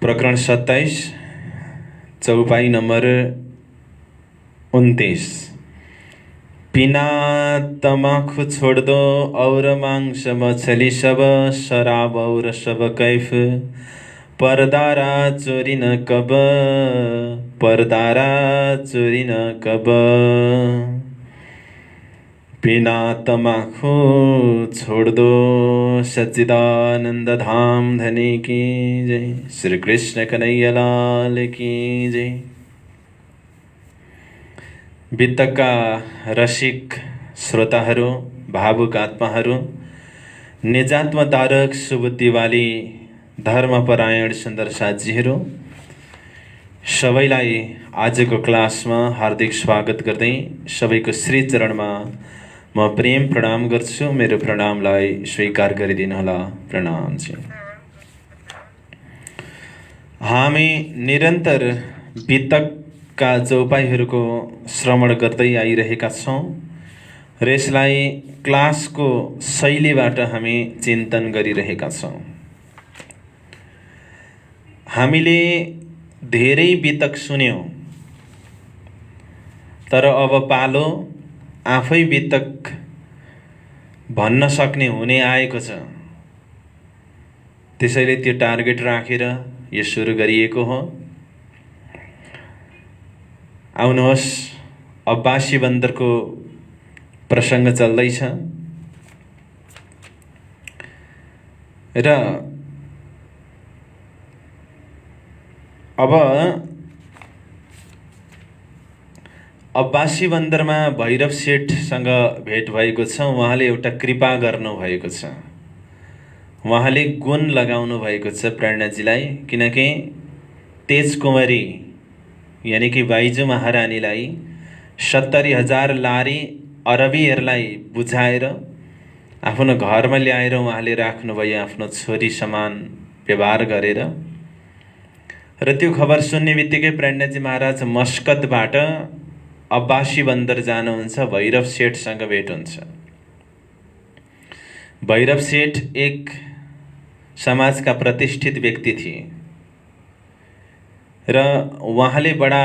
प्रकरण 27 चौपाई नंबर 29। पीना तमाखु छोड़ दो और मांस मछली सब, शराब और सब कैफ, परदारा चोरी न कब, परदारा चोरी न कब। पीना तमाखु छोड़ दो। सच्चिदानंद धाम धनी की जय। श्री कृष्ण कन्हैया लाल की जय। वितका रसिक श्रोताहरू, भावुक आत्माहरू, निजात्मतारक सुबुद्धिवाली धर्मपरायण सुन्दर साथीहरू, सबैलाई आजको क्लासमा हार्दिक स्वागत गर्दै सबैको श्री चरणमा म प्रेम प्रणाम गर्छु। मेरो प्रणामलाई स्वीकार गरिदिनुहोला। प्रणाम चाहिँ हामी निरन्तर वितकका चौपाईहरूको श्रवण गर्दै आइरहेका छौँ र यसलाई क्लासको शैलीबाट हामी चिन्तन गरिरहेका छौँ। हामीले धेरै वितक सुन्यौँ, तर अब पालो आफै वितक भन्न सक्ने हुने आएको छ। त्यसैले त्यो टार्गेट राखेर यो सुरु गरिएको हो। आउनुहोस्, अब्बासी बन्दरको प्रसङ्ग चल्दैछ र अब अब्बासी बन्दरमा भैरव सेठसँग भेट भएको छ। उहाँले एउटा कृपा गर्नुभएको छ। उहाँले गुण लगाउनु भएको छ प्रेरणाजीलाई, किनकि तेजकुमारी यानि कि बाइजु महारानीलाई 70,000 लारी अरबीहरूलाई बुझाएर आफ्नो घरमा ल्याएर उहाँले राख्नुभयो, आफ्नो छोरी समान व्यवहार गरेर। र त्यो खबर सुन्ने बित्तिकै प्रेरणाजी महाराज मस्कतबाट अब्बासी बन्दर जानुहुन्छ, भैरव सेठसँग भेट हुन्छ। भैरव सेठ एक समाजका प्रतिष्ठित व्यक्ति थिए र उहाँले बडा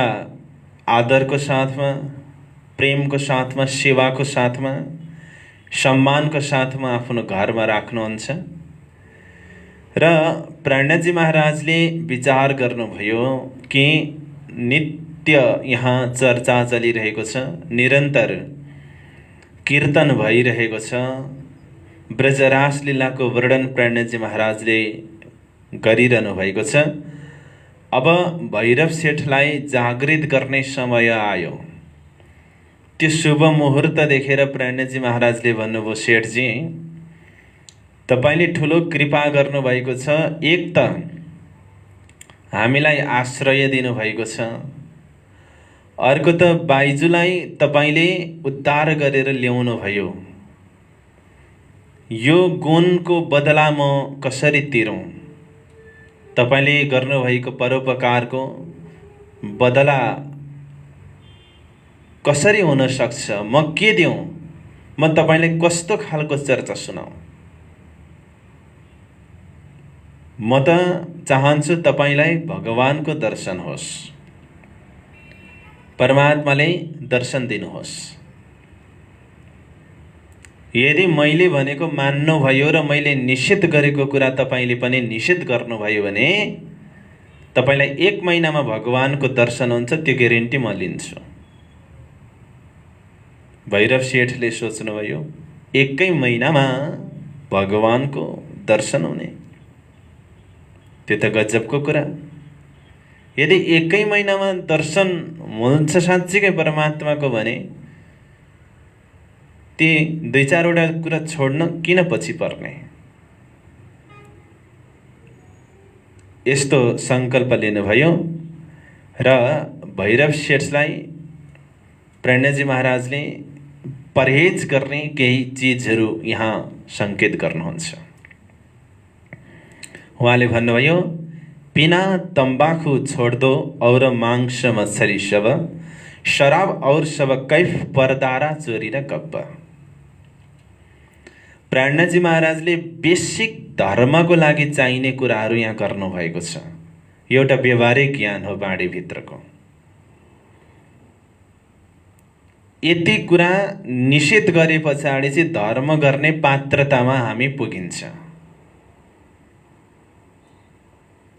आदरको साथमा, प्रेमको साथमा, सेवाको साथमा, सम्मानको साथमा आफ्नो घरमा राख्नुहुन्छ। र प्रेरणाजी महाराजले विचार गर्नुभयो कि नित्य यहाँ चर्चा चलिरहेको छ, निरन्तर कीर्तन भइरहेको छ, ब्रजरास लीलाको वर्णन प्रेरणाजी महाराजले गरिरहनु भएको छ। अब भैरव सेठलाई जागृत गर्ने समय आयो। त्यो शुभ मुहुर्त देखेर प्रेरणाजी महाराजले भन्नुभयो, सेठजी तपाईले ठुलो कृपा गर्नुभएको छ। एक त हामीलाई आश्रय दिनुभएको छ, अर्को त बाइजुलाई तपाईले उद्धार गरेर ल्याउनु भयो। यो गुणको बदला म कसरी तिरौँ? तपाईले गर्नुभएको परोपकारको बदला कसरी हुन सक्छ? म के दिउँ? म तपाईलाई कस्तो खालको चर्चा सुनाऊ? म त चाहन्छु तपाईलाई भगवानको दर्शन होस्, परमात्माले दर्शन दिनुहोस्। यदि मैले भनेको मान्नुभयो र मैले निषेध गरेको कुरा तपाईले पनि निषेध गर्नुभयो भने तपाईलाई 1 महिनामा भगवानको दर्शन हुन्छ, त्यो ग्यारेन्टी म लिन्छु। भैरव सेठले सोच्नुभयो, 1 महिनामा भगवानको दर्शन हुने, त्यो त गजबको कुरा। यदि 1 महिनामा दर्शन हुन्छ साँच्चीकै परमात्माको भने ती 2-4 वटा कुरा छोड्न किन पछि पर्ने? यस्तो संकल्प लिनुभयो र भैरव सेठलाई प्रेरणाजी महाराजले परहेज गर्ने केही चीजहरू यहाँ संकेत गर्नुहुन्छ। उहाँले भन्नुभयो, पीना तंबाकू छोड़ दो और मांस मछली सब, शराब और सब कैफ, परदारा चोरी न कब्बा। प्राणनाथजी महाराजले बेसिक धर्मको लागि चाहिने कुराहरू यहाँ गर्नुभएको छ। एउटा व्यवहारिक ज्ञान हो बाँडीभित्रको। यति कुरा निषेध गरे पछाडि चाहिँ धर्म गर्ने पात्रतामा हामी पुगिन्छ।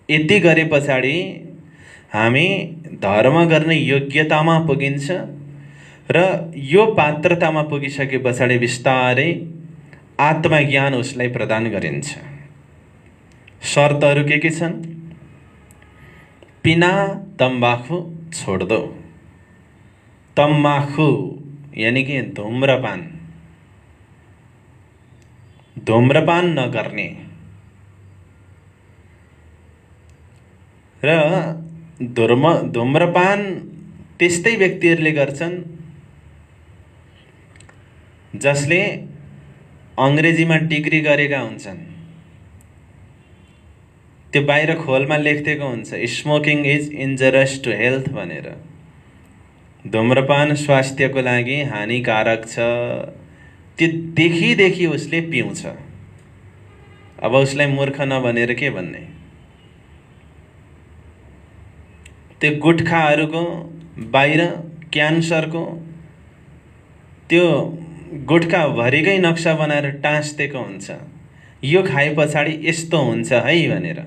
यति गरे पछाडि हामी धर्म गर्ने योग्यतामा पुगिन्छ र यो पात्रतामा पुगिसके पछाडि बिस्तारै आत्मज्ञान उसलाई प्रदान गरिन्छ। शर्तहरू के छन्? पिना तम्बाखु छोड दो। तम्बाखु यानी कि धूम्रपान नगर्ने र धूम्रपान त्यस्तै व्यक्तिहरूले गर्छन् जसले अङ्ग्रेजीमा डिग्री गरेका हुन्छन्। त्यो बाहिर खोलमा लेखिएको हुन्छ स्मोकिङ इज इन्जरियस टु हेल्थ भनेर। धूम्रपान स्वास्थ्यको लागि हानिकारक छ। त्यो देखि उसले पिउँछ। अब उसलाई मूर्ख नभनेर के भन्ने? त्यो गुटखाहरूको बाहिर क्यान्सरको त्यो गुटखा भरिकै नक्सा बनाएर टाँसिदिएको हुन्छ। यो खाए पछाडि यस्तो हुन्छ है भनेर।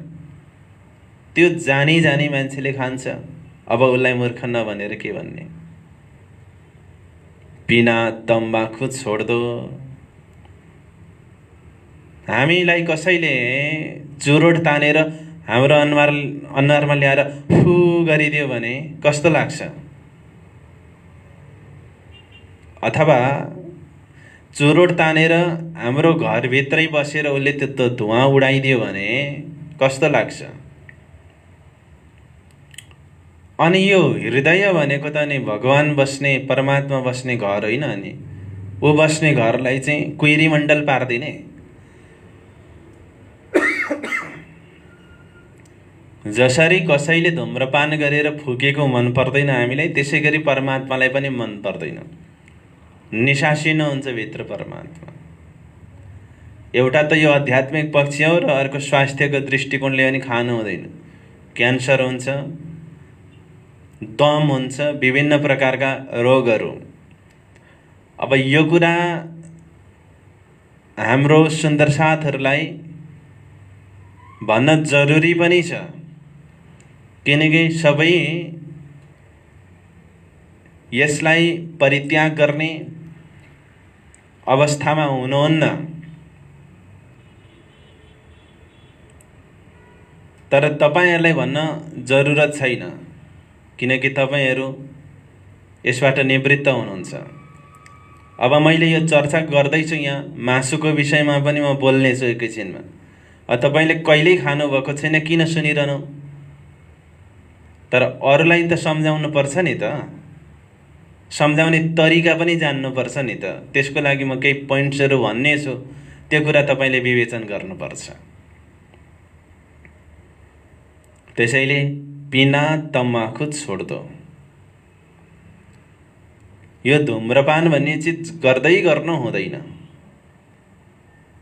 त्यो जानी मान्छेले खान्छ। अब उसलाई मूर्ख नभनेर के भन्ने? पिना तम्बाखु छोड दो। हामीलाई कसैले चुरोट तानेर हाम्रो अनुहारमा ल्याएर फु गरिदियो भने कस्तो लाग्छ? अथवा चुरोट तानेर हाम्रो घरभित्रै बसेर उसले त्यो धुवा उडाइदियो भने कस्तो लाग्छ? अनि यो हृदय भनेको त नि भगवान बस्ने परमात्मा बस्ने घर होइन। अनि ऊ बस्ने घरलाई चाहिँ कुइरी मण्डल पार्दिने। जसरी कसैले धूम्रपान गरेर फुकेको मन पर्दैन हामीलाई, त्यसै गरी परमात्मालाई पनि मन पर्दैन। निशासिन हुन्छ भित्र परमात्मा। एउटा त यो आध्यात्मिक पक्ष हो र अर्को स्वास्थ्यको दृष्टिकोणले पनि खानु हुँदैन। क्यान्सर हुन्छ, दम हुन्छ, विभिन्न प्रकारका रोगहरू। अब यो कुरा हाम्रो सुन्दर साथहरूलाई भन्न जरुरी पनि छ, किनकि सबै यसलाई परित्याग गर्ने अवस्थामा हुनुहुन्न। तर तपाईहरुलाई भन्न जरुरत छैन, किनकि तपाईहरु यसबाट निवृत्त हुनुहुन्छ। अब मैले यो चर्चा गर्दैछु यहाँ मासुको विषयमा पनि म बोल्ने छु एकैछिनमा। तपाईले कहिल्यै खानु भएको छैन किन सुनिरहनु? तर अरूलाई त सम्झाउनु पर्छ नि त। सम्झाउने तरिका पनि जान्नु पर्छ नि त। त्यसको लागि म केही पोइन्ट्सहरु भन्ने छु, त्यो कुरा तपाईले विवेचन गर्नुपर्छ। त्यसैले पिना तम्बाखु छोड दो। यो धूम्रपान भन्ने चीज गर्नु हुँदैन।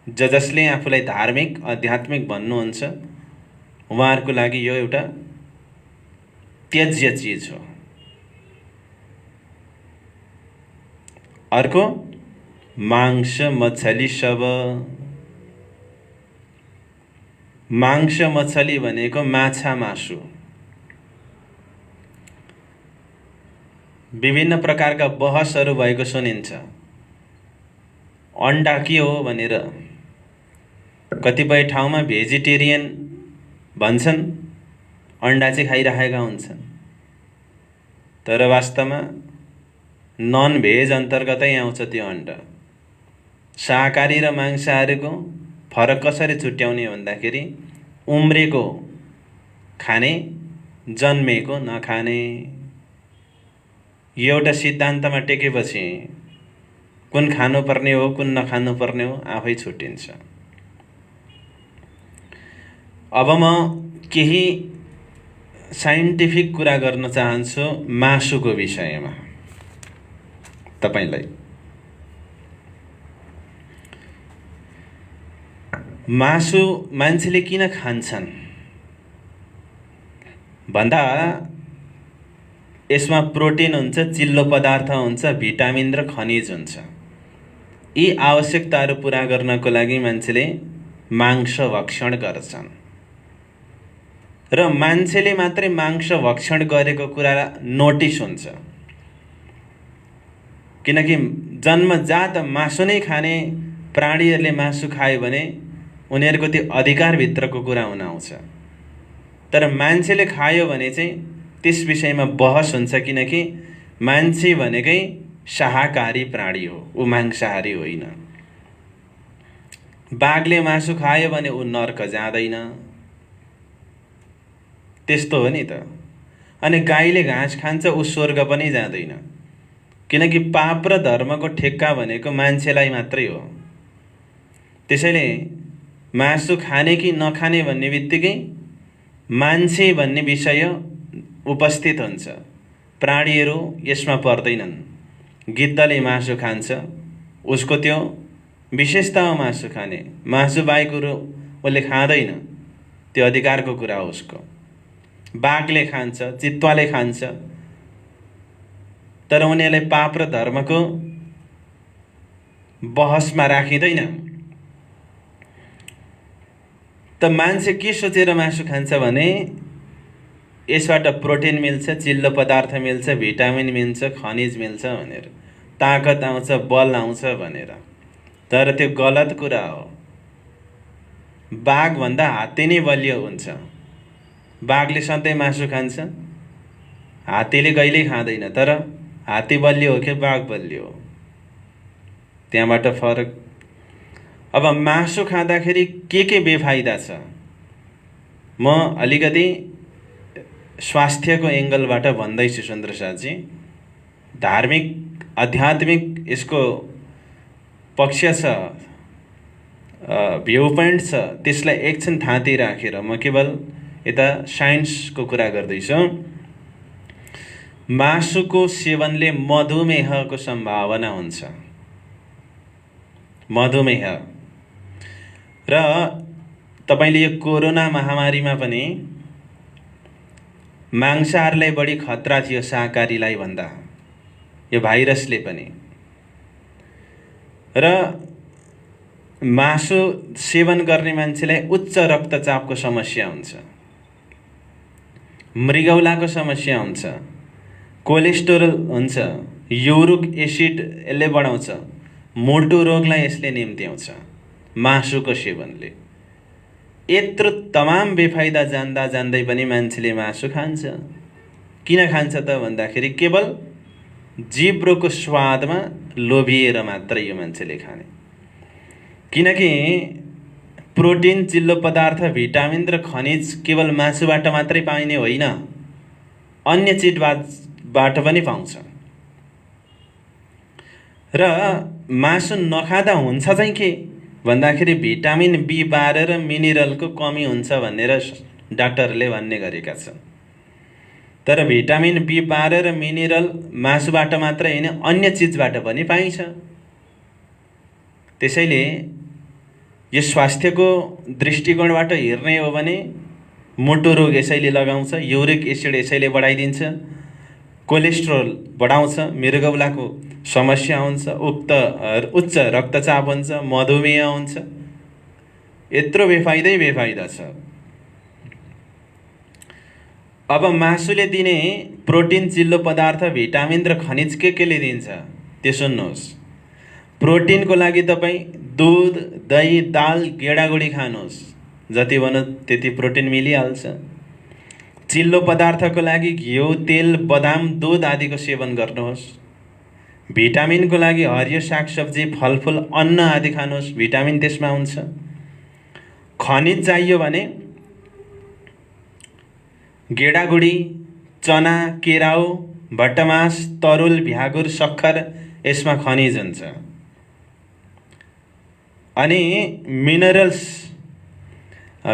जसले आफूलाई धार्मिक आध्यात्मिक भन्नुहुन्छ उहाँहरुको लागि यो एउटा त्याज्य चीज हो। अर्को मांस मछली सब। मांस मछली भनेको माछा मासु। विभिन्न प्रकारका बहसहरु भएको सुनिन्छ। अंडा के हो भनेर कतिपय ठाउँमा भेजिटेरियन भन्छन्, अंडा चाहिँ खाइरहेका हुन्छन्। तर वास्तवमा नन भेज अन्तर्गतै आउँछ त्यो अंडा। शाकाहारी र मांसाहारीको फरक कसरी छुट्याउने भन्दाखेरि उम्रेको खाने, जन्मेको नखाने। एउटा सिद्धान्तमा टेकेपछि कुन खानुपर्ने हो कुन नखानुपर्ने हो आफै छुट्टिन्छ। अब म केही साइन्टिफिक कुरा गर्न चाहन्छु मासुको विषयमा तपाईलाई। मासु मान्छेले किन खान्छन् भन्दा यसमा प्रोटिन हुन्छ, चिल्लो पदार्थ हुन्छ, भिटामिन र खनिज हुन्छ। यी आवश्यकताहरू पुरा गर्नको लागि मान्छेले मांस भक्षण गर्छन् र मान्छेले मात्रै मांस भक्षण गरेको कुरा नोटिस हुन्छ, किनकि जन्मजात मासु नै खाने प्राणीहरूले मासु खायो भने उनीहरूको त्यो अधिकारभित्रको कुरा हुन आउँछ। तर मान्छेले खायो भने चाहिँ त्यस विषयमा बहस हुन्छ, किनकि मान्छे भनेकै शाकाहारी प्राणी हो, ऊ मांसाहारी होइन। बाघले मासु खायो भने ऊ नर्क जाँदैन, त्यस्तो हो नि त। अनि गाईले घाँस खान्छ, ऊ स्वर्ग पनि जाँदैन, किनकि पाप र धर्मको ठेक्का भनेको मान्छेलाई मात्रै हो। त्यसैले मासु खाने कि नखाने भन्ने बित्तिकै मान्छे भन्ने विषय उपस्थित हुन्छ। प्राणीहरू यसमा पर्दैनन्। गिद्धले मासु खान्छ, उसको त्यो विशेषता हो मासु खाने, मासु बाहेक उसले खाँदैन, त्यो अधिकारको कुरा हो उसको। बाघले खान्छ, चितुवाले खान्छ, तर उनीहरूलाई पाप र धर्मको बहसमा राखिँदैन। त मान्छे के सोचेर मासु खान्छ भने यसबाट प्रोटिन मिल्छ, चिल्लो पदार्थ मिल्छ, भिटामिन मिल्छ, खनिज मिल्छ भनेर, ताकत आउँछ, बल आउँछ भनेर। तर त्यो गलत कुरा हो। बाघभन्दा हात्ती नै बलियो हुन्छ। बाघले सधैँ मासु खान्छ, हात्तीले कहिल्यै खाँदैन। तर हात्ती बलियो हो कि बाघ बलियो हो, त्यहाँबाट फरक। अब मासु खाँदाखेरि के बेफाइदा छ, म अलिकति स्वास्थ्यको एङ्गलबाट भन्दैछु सुन्दर साथजी। धार्मिक आध्यात्मिक यसको पक्ष छ, भ्यू पोइन्ट छ, त्यसलाई एकछिन थाँती राखेर म केवल यता साइन्सको कुरा गर्दैछु। मासुको सेवनले मधुमेहको सम्भावना हुन्छ, मधुमेह। र तपाईले यो कोरोना महामारीमा पनि मांसाहारलाई बढी खतरा थियो शाकाहारीलाई भन्दा, यो भाइरसले पनि। र मासु सेवन गर्ने मान्छेलाई उच्च रक्तचापको समस्या हुन्छ, मृगौलाको समस्या हुन्छ, कोलेस्टेरोल हुन्छ, युरिक एसिड यसले बढाउँछ, मोटो रोगलाई यसले निम्त्याउँछ मासुको सेवनले। यत्रो तमाम बेफाइदा जान्दा जान्दै पनि मान्छेले मासु खान्छ। किन खान्छ त भन्दाखेरि केवल जिब्रोको स्वादमा लोभिएर मात्रै यो मान्छेले खाने। किनकि प्रोटिन, चिल्लो पदार्थ, भिटामिन र खनिज केवल मासुबाट मात्रै पाइने होइन, अन्य चिजबाट पनि पाउँछ। र मासु नखाँदा हुन्छ चाहिँ के भन्दाखेरि भिटामिन B12 र मिनरलको कमी हुन्छ भनेर डाक्टरले भन्ने गरेका छन्। तर भिटामिन B12 र मिनरल मासुबाट मात्रै होइन, अन्य चिजबाट पनि पाइन्छ। त्यसैले यो स्वास्थ्यको दृष्टिकोणबाट हेर्ने हो भने मोटो रोग यसैले लगाउँछ, युरिक एसिड यसैले बढाइदिन्छ, कोलेस्ट्रोल बढाउँछ, मृगौलाको समस्या हुन्छ, उच्च रक्तचाप हुन्छ, मधुमेह हुन्छ। यत्रो बेफाइदै बेफाइदा छ। अब मासुले दिने प्रोटिन, चिल्लो पदार्थ, भिटामिन र खनिज केले दिन्छ त्यो सुन्नुहोस्। प्रोटिनको लागि तपाईँ दुध, दही, दाल, गेडागुडी खानुहोस्, जति भन्नु त्यति प्रोटिन मिलिहाल्छ। चिल्लो पदार्थको लागि घिउ, तेल, बदाम, दूध आदिको सेवन गर्नुहोस्। भिटामिनको लागि हरियो सागसब्जी, फलफुल, अन्न आदि खानुहोस्, भिटामिन त्यसमा हुन्छ। खनिज चाहियो भने गेडागुडी, चना, केराउ, भट्टमास, तरुल, भ्यागुर, सक्खर, यसमा खनिज हुन्छ। अनि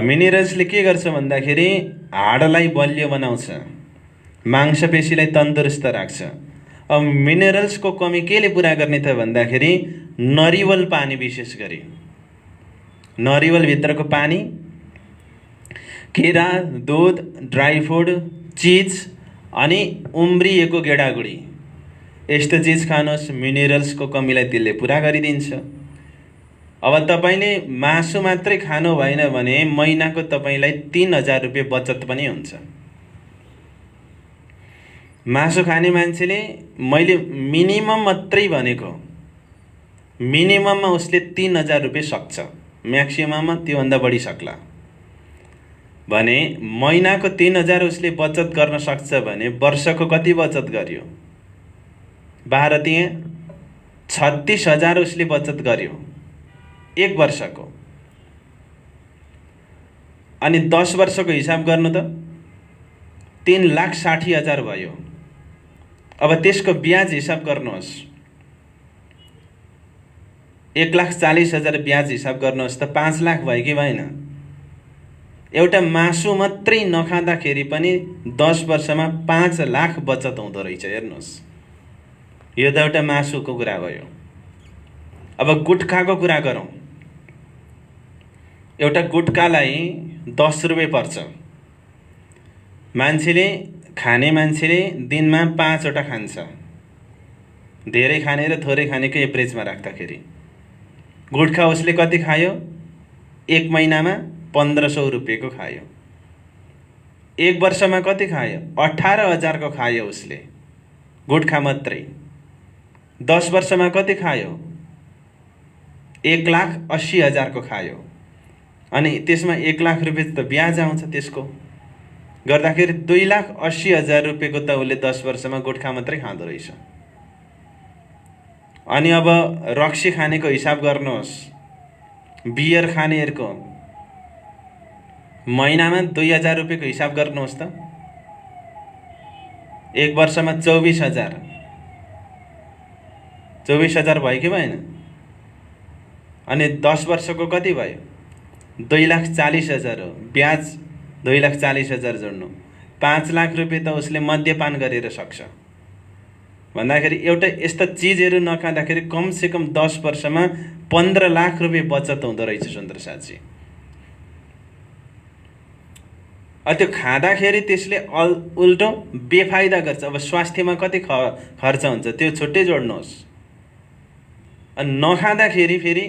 मिनरल्सले के गर्छ भन्दाखेरि हाडलाई बलियो बनाउँछ, मांसपेशीलाई तन्दुरुस्त राख्छ। अब मिनरल्सको कमी केले पुरा गर्ने त भन्दाखेरि नरिवल पानी, विशेष गरी नरिवलभित्रको पानी, केरा, दुध, ड्राई फुड, चिज अनि उम्रिएको गेडागुडी, यस्तो चिज खानुहोस्। मिनरल्सको कमीलाई त्यसले पुरा गरिदिन्छ। अब तपाईँले मासु मात्रै खानु भएन भने महिनाको तपाईँलाई 3000 रुपियाँ बचत पनि हुन्छ। मासु खाने मान्छेले, मैले मिनिमम मात्रै भनेको, मिनिमममा उसले 3000 रुपियाँ सक्छ, म्याक्सिमममा त्योभन्दा बढी सक्ला भने महिनाको 3000 उसले बचत गर्न सक्छ भने वर्षको कति बचत गर्यो? भारतीय 36,000 उसले बचत गर्यो एक वर्षको। अनि 10 वर्षको हिसाब गर्नु त 3,60,000 भयो। अब त्यसको ब्याज हिसाब गर्नुहोस्, 1,40,000 ब्याज हिसाब गर्नुहोस् त 5 लाख भयो कि भएन? एउटा मासु मात्रै नखाँदाखेरि पनि 10 वर्षमा 5 लाख बचत हुँदो रहेछ। हेर्नुहोस्, यो त एउटा मासुको कुरा भयो। अब गुटखाको कुरा गरौँ। एउटा गुटखालाई 10 रुपियाँ पर्छ। खाने मान्छेले दिनमा 5 वटा खान्छ, धेरै खाने र थोरै खानेको एभरेजमा राख्दाखेरि। गुटखा उसले कति खायो? एक महिनामा 1500 रुपियाँको खायो। एक वर्षमा कति खायो? 18,000 को खायो उसले, गुटखा मात्रै। 10 वर्षमा कति खायो? 1,80,000 को खायो। अनि त्यसमा 1 लाख रुपियाँ त ब्याज आउँछ। त्यसको गर्दाखेरि 2,80,000 रुपियाँको त उसले 10 वर्षमा गुटखा मात्रै खाँदो रहेछ। अनि अब रक्सी खानेको हिसाब गर्नुहोस्, बियर खानेहरूको महिनामा 2,000 रुपियाँको हिसाब गर्नुहोस् त, एक वर्षमा 24,000। 24,000 भयो कि भएन? अनि 10 वर्षको कति भयो? 2,40,000 हो। ब्याज 2,40,000 जोड्नु, 5 लाख रुपियाँ त उसले मद्यपान गरेर सक्छ। भन्दाखेरि एउटा यस्ता चिजहरू नखाँदाखेरि कमसेकम 10 वर्षमा 15 लाख रुपियाँ बचत हुँदो रहेछ सुन्दर साथी। त्यो खाँदाखेरि त्यसले उल्टो बेफाइदा गर्छ। अब स्वास्थ्यमा कति खर्च हुन्छ त्यो छुट्टै जोड्नुहोस्। अनि नखाँदाखेरि फेरि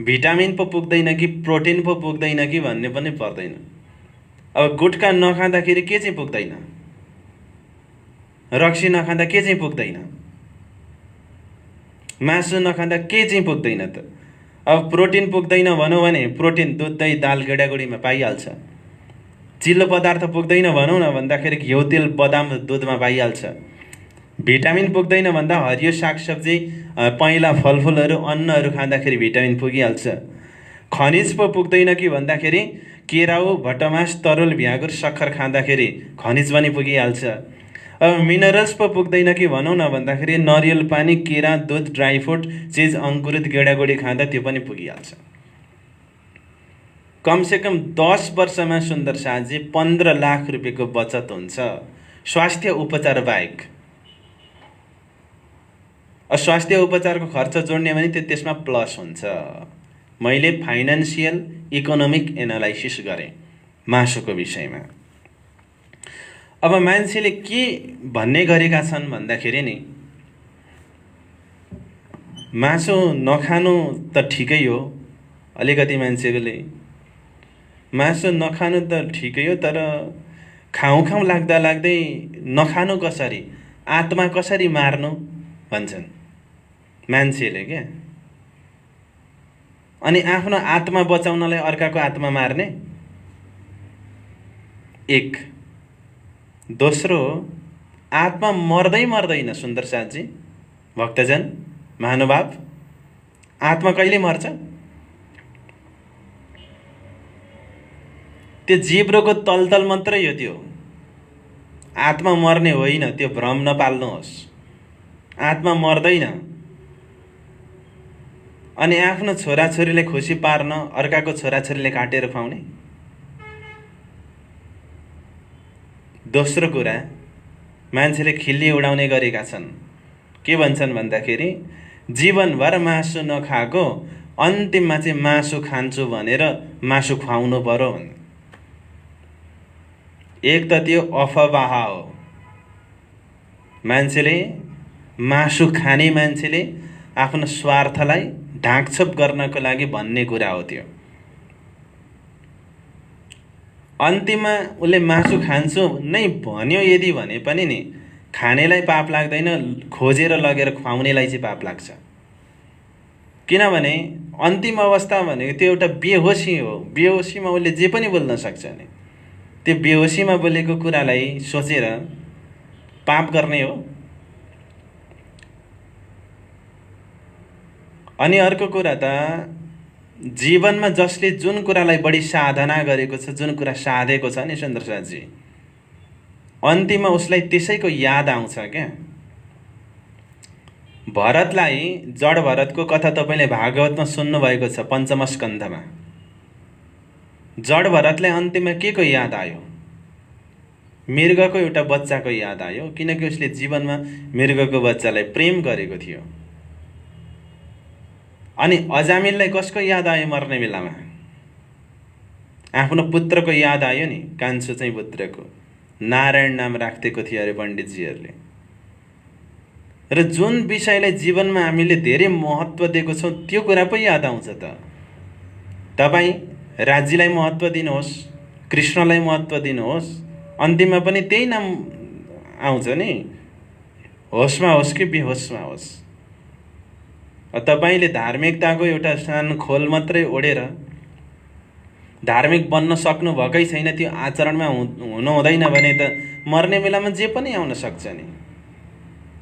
भिटामिन पो पुग्दैन कि प्रोटिन पो पुग्दैन कि भन्ने पनि पर्दैन। अब गुटखा नखाँदाखेरि के चाहिँ पुग्दैन? रक्सी नखाँदा के चाहिँ पुग्दैन? मासु नखाँदा के चाहिँ पुग्दैन त? अब प्रोटिन पुग्दैन भनौँ भने प्रोटिन दुध, दही, दाल, गेडागुडीमा पाइहाल्छ। चिल्लो पदार्थ पुग्दैन भनौँ न भन्दाखेरि घिउ, तेल, बदाम, दुधमा पाइहाल्छ। भिटामिन पुग्दैन भन्दा हरियो सागसब्जी, पहेँला फलफुलहरू, अन्नहरू खाँदाखेरि भिटामिन पुगिहाल्छ। खनिज पो पुग्दैन कि भन्दाखेरि केराउ, भटमास, तरुल, भ्यागुर, सक्खर खाँदाखेरि खनिज पनि पुगिहाल्छ। अब मिनरल्स पो पुग्दैन कि भनौँ न भन्दाखेरि नरिवल पानी, केरा, दुध, ड्राई फ्रुट, चिज, अङ्कुरित गेडागुडी खाँदा त्यो पनि पुगिहाल्छ। कमसेकम 10 वर्षमा सुन्दर साथी 15 लाख रुपियाँको बचत हुन्छ स्वास्थ्य उपचार बाहेक। स्वास्थ्य उपचारको खर्च जोड्ने भने त्यसमा प्लस हुन्छ। मैले फाइनान्सियल इकोनोमिक एनालाइसिस गरेँ मासुको विषयमा। अब मान्छेले के भन्ने गरेका छन् भन्दाखेरि नि, मासु नखानु त ठिकै हो, अलिकति मान्छेले मासु नखानु त ठिकै हो, तर खाउँ खाउँ लाग्दा लाग्दै नखानु कसरी, आत्मा कसरी मार्नु भन्छन् मान्छेले क्या। अनि आफ्नो आत्मा बचाउनलाई अर्काको आत्मा मार्ने एक। दोस्रो, आत्मा मर्दैन सुन्दर साथजी, भक्तजन, महानुभाव। आत्मा कहिले मर्छ? त्यो जिब्रोको तलतल मात्रै हो त्यो। आत्मा मर्ने होइन, त्यो भ्रम नपाल्नुहोस्। आत्मा मर्दैन। अनि आफ्नो छोराछोरीले खुसी पार्न अर्काको छोराछोरीले काटेर खुवाउने। दोस्रो कुरा, मान्छेले खिल्ली उडाउने गरेका छन्। के भन्छन् भन्दाखेरि जीवनभर मासु नखाएको अन्तिममा चाहिँ मासु खान्छु भनेर मासु खुवाउनु पर्यो भने एक त त्यो अफवाह हो। मान्छेले मासु खाने मान्छेले आफ्नो स्वार्थलाई ढाकछोप गर्नको लागि भन्ने कुरा हो त्यो। अन्तिममा उसले मासु खान्छु नै भन्यो यदि भने पनि नि खानेलाई पाप लाग्दैन, खोजेर लगेर खुवाउनेलाई चाहिँ पाप लाग्छ। किनभने अन्तिम अवस्था भनेको त्यो एउटा बेहोसी हो। बेहोसीमा उसले जे पनि बोल्न सक्छ नि, त्यो बेहोसीमा बोलेको कुरालाई सोचेर पाप गर्ने हो। अनि अर्को कुरा त जीवनमा जसले जुन कुरालाई बढी साधना गरेको छ, जुन कुरा साधेको छ नि सुन्दरसाथजी, अन्तिममा उसलाई त्यसैको याद आउँछ क्या। भरतलाई, जड भरतको कथा तपाईँले भागवतमा सुन्नुभएको छ, पञ्चम स्कन्धमा। जड भरतलाई अन्तिममा के को याद आयो? मृगको एउटा बच्चाको याद आयो, किनकि उसले जीवनमा मृगको बच्चालाई प्रेम गरेको थियो। अनि अजामिललाई कसको याद आयो मर्ने बेलामा? आफ्नो पुत्रको याद आयो नि, कान्छो चाहिँ पुत्रको। नारायण नाम राखिदिएको थियो अरे पण्डितजीहरूले। र जुन विषयलाई जीवनमा हामीले धेरै महत्त्व दिएको छौँ त्यो कुरा पो याद आउँछ त। तपाईँ राज्यलाई महत्त्व दिनुहोस्, कृष्णलाई महत्त्व दिनुहोस्, अन्तिममा पनि त्यही नाम आउँछ नि, होसमा होस् कि बेहोसमा होस्। तपाईँले धार्मिकताको एउटा सानो खोल मात्रै ओढेर धार्मिक बन्न सक्नु भएकै छैन, त्यो आचरणमा हुनु हुँदैन भने त मर्ने बेलामा जे पनि आउन सक्छ नि।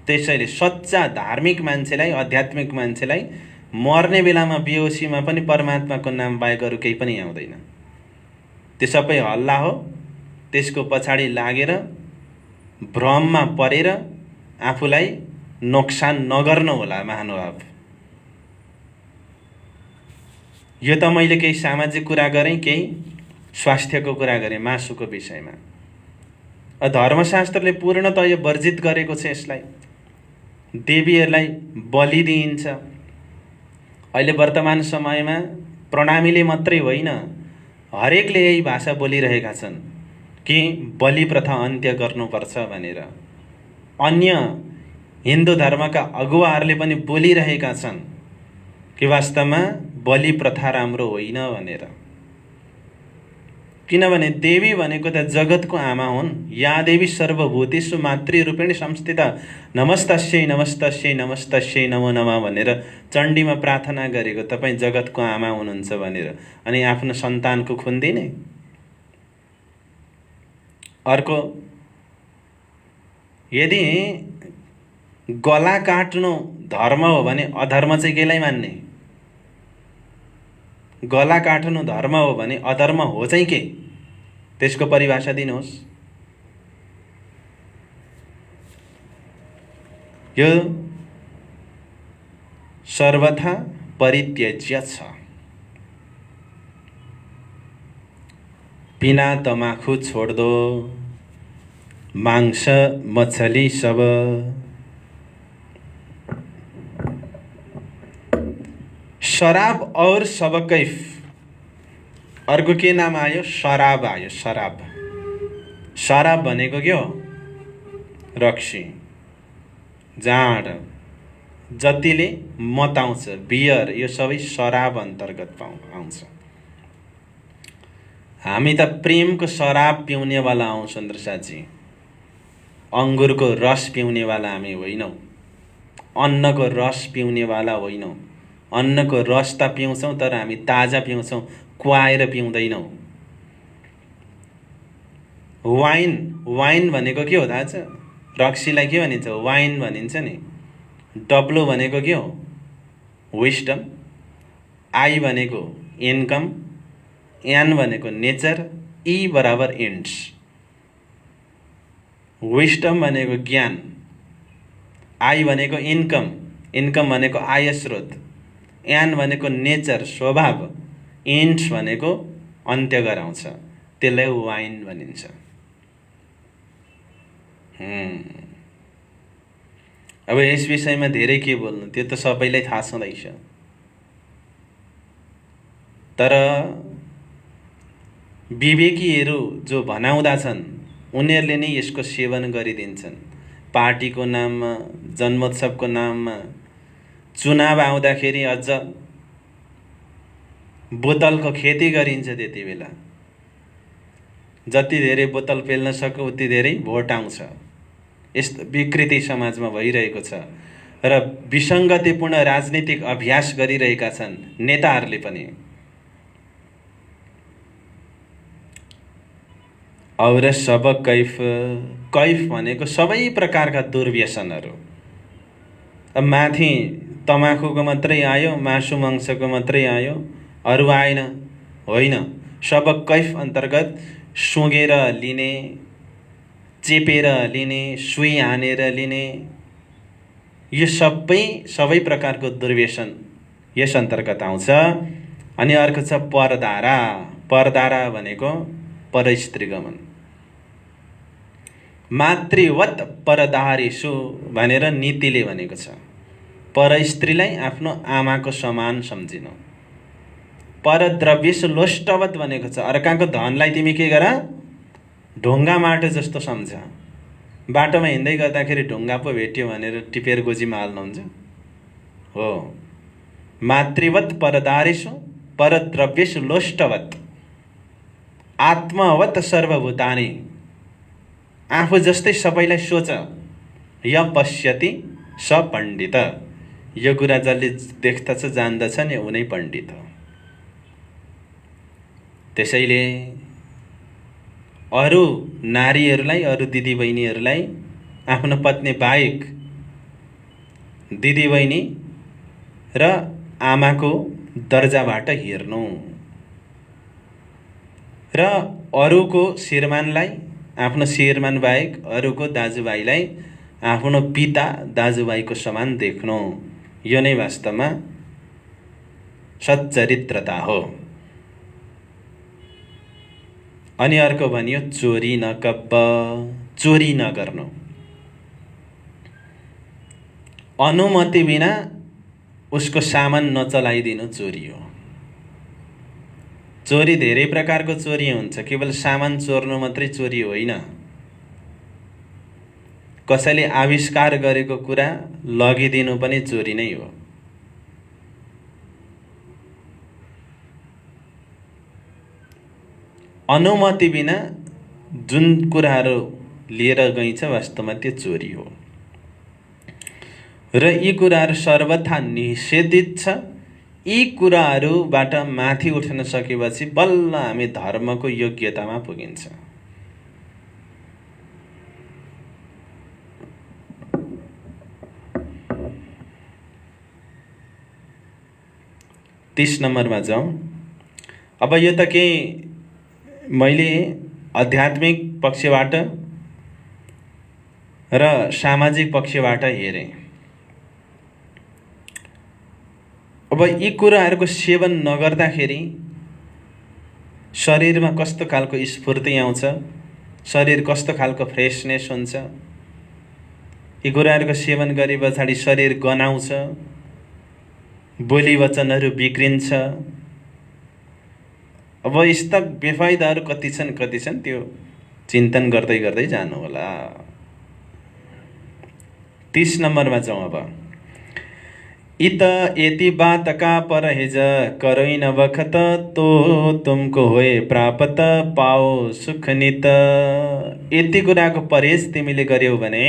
त्यसैले सच्चा धार्मिक मान्छेलाई, आध्यात्मिक मान्छेलाई मर्ने बेलामा बेहोसीमा पनि परमात्माको नाम बाहेक अरू केही पनि आउँदैन। त्यो सबै हल्ला हो। त्यसको पछाडि लागेर भ्रममा परेर आफूलाई नोक्सान नगर्नु होला महानुभाव। यो त मैले केही सामाजिक कुरा गरेँ, केही स्वास्थ्यको कुरा गरेँ मासुको विषयमा। धर्मशास्त्रले पूर्णतः यो वर्जित गरेको छ। यसलाई देवीहरूलाई बलि दिइन्छ। अहिले वर्तमान समयमा प्रणामीले मात्रै होइन, हरेकले यही भाषा बोलिरहेका छन् कि बलि प्रथा अन्त्य गर्नुपर्छ भनेर। अन्य हिन्दू धर्मका अगुवाहरूले पनि बोलिरहेका छन् कि वास्तवमा बलि प्रथा राम्रो होइन भनेर। किनभने देवी भनेको त जगतको आमा हुन्। या देवी सर्वभूतेषु मातृरूपेण संस्थिता नमस्तस्यै नमस्तस्यै नमस्तस्यै नमो नमः भनेर चण्डीमा प्रार्थना गरेको तपाईँ जगतको आमा हुनुहुन्छ भनेर। अनि आफ्नो सन्तानको खुन दिने। अर्को, यदि गला काट्नु धर्म हो भने अधर्म चाहिँ केलाई मान्ने? गला काट्नु धर्म हो भने अधर्म हो चाहिँ के? त्यसको परिभाषा दिनुहोस्। यो सर्वथा परित्यज्य छ। बिना तमाखु छोड़ दो, मांस मछली सब। शराब और सब कैफ। अर्को के नाम आयो? शराब आयो। शराब, शराब भनेको के हो? रक्सी, जाँड, जतिले मताउँछ, बियर, यो सबै शराब अन्तर्गत आउँछ। हामी त प्रेमको शराब पिउनेवाला हौँ सुन्दरसाथजी। अङ्गुरको रस पिउनेवाला हामी होइनौँ। अन्नको रस पिउनेवाला होइनौँ। अन्नको रस त पिउँछौँ तर हामी ताजा पिउँछौँ, कुहाएर पिउँदैनौँ। वाइन, वाइन भनेको के हो थाहा छ? रक्सीलाई के भनिन्छ? वाइन भनिन्छ नि। डब्लु भनेको के हो? विस्डम। आई भनेको इन्कम, एन भनेको नेचर, ई बराबर इन्ड्स। विस्डम भनेको ज्ञान, आई भनेको इन्कम, इन्कम भनेको आय स्रोत, एन भनेको नेचर स्वभाव, इन्ड्स भनेको अन्त्य गराउँछ। त्यसलाई वाइन भनिन्छ। अब यस विषयमा धेरै के बोल्नु, त्यो त सबैलाई थाहा छँदैछ। तर विवेकीहरू जो भनाउँदछन् उनीहरूले नै यसको सेवन गरिदिन्छन्। पार्टीको नाममा, जन्मोत्सवको नाममा, चुनाव आउँदाखेरि अझ बोतलको खेती गरिन्छ। त्यति बेला जति धेरै बोतल पेल्न सक्यो उति धेरै भोट आउँछ। यस्तो विकृति समाजमा भइरहेको छ र विसङ्गतिपूर्ण राजनीतिक अभ्यास गरिरहेका छन् नेताहरूले पनि। और सब कैफ, कैफ भनेको सबै प्रकारका दुर्व्यसनहरू। अब माथि तमाखुको मात्रै आयो, मासु मांसको मात्रै आयो, अरू आएन, होइन। सब कैफ अन्तर्गत सुँगेर लिने, चेपेर लिने, सुई हानेर लिने, यो सबै प्रकारको दुर्व्यसन यस अन्तर्गत आउँछ। अनि अर्को छ परदारा। परदारा भनेको परस्त्रीगमन। मातृवत परदारेषु भनेर नीतिले भनेको छ। परस्त्रीलाई आफ्नो आमाको समान सम्झिनु। परद्रव्येषु लोष्टवत भनेको छ अर्काको धनलाई तिमी के गर, ढुङ्गा माटो जस्तो सम्झ। बाटोमा हिँड्दै गर्दाखेरि ढुङ्गा पो भेट्यो भनेर टिपेर गोजीमा हाल्नुहुन्छ हो। मातृवत परदारेषु परद्रव्येषु लोष्टवत आत्मवत सर्वभूतानि। आफू जस्तै सबैलाई सोच। य पश्यति स पण्डित। यो कुरा जसले देख्दछ जान्दछ नि उनै पण्डित हो। त्यसैले अरू नारीहरूलाई, अरू दिदीबहिनीहरूलाई आफ्नो पत्नी बाहेक दिदीबहिनी र आमाको दर्जाबाट हेर्नु र अरूको श्रीमानलाई, आफ्नो श्रीमान बाहेक अरूको दाजुभाइलाई आफ्नो पिता दाजुभाइको समान देख्नु, यो नै वास्तवमा सच्चरित्रता हो। अनि अर्को भनियो चोरी नकब्ब, चोरी नगर्नु। अनुमति बिना उसको सामान नचलाइदिनु चोरी हो। चोरी धेरै प्रकारको चोरी हुन्छ, केवल सामान चोर्नु मात्रै चोरी होइन। कसैले आविष्कार गरेको कुरा लगिदिनु पनि चोरी नै हो। अनुमति बिना जुन कुराहरू लिएर गइन्छ वास्तवमा त्यो चोरी हो र यी कुराहरू सर्वथा निषेधित छ। यी कुराहरूबाट माथि उठ्न सकेपछि बल्ल हामी धर्मको योग्यतामा पुगिन्छ। तीस नम्बरमा जाउँ। अब यो त के मैले आध्यात्मिक पक्षबाट र सामाजिक पक्षबाट हेरेँ। अब यी कुराहरूको सेवन नगर्दाखेरि शरीरमा कस्तो खालको स्फूर्ति आउँछ, शरीर कस्तो खालको फ्रेसनेस हुन्छ। यी कुराहरूको सेवन गरे पछाडि शरीर गनाउँछ, बोली वचनहरू बिग्रिन्छ। अब यस्ता बेफाइदाहरू कति छन् त्यो चिन्तन गर्दै गर्दै जानु होला। 30 नम्बरमा जाउँ। अब इत एति बात का परहेज करोइ न बखत तो तुमको होए प्राप्त पाओ सुख नित। यति कुराको परहेज तिमीले गर्यौ भने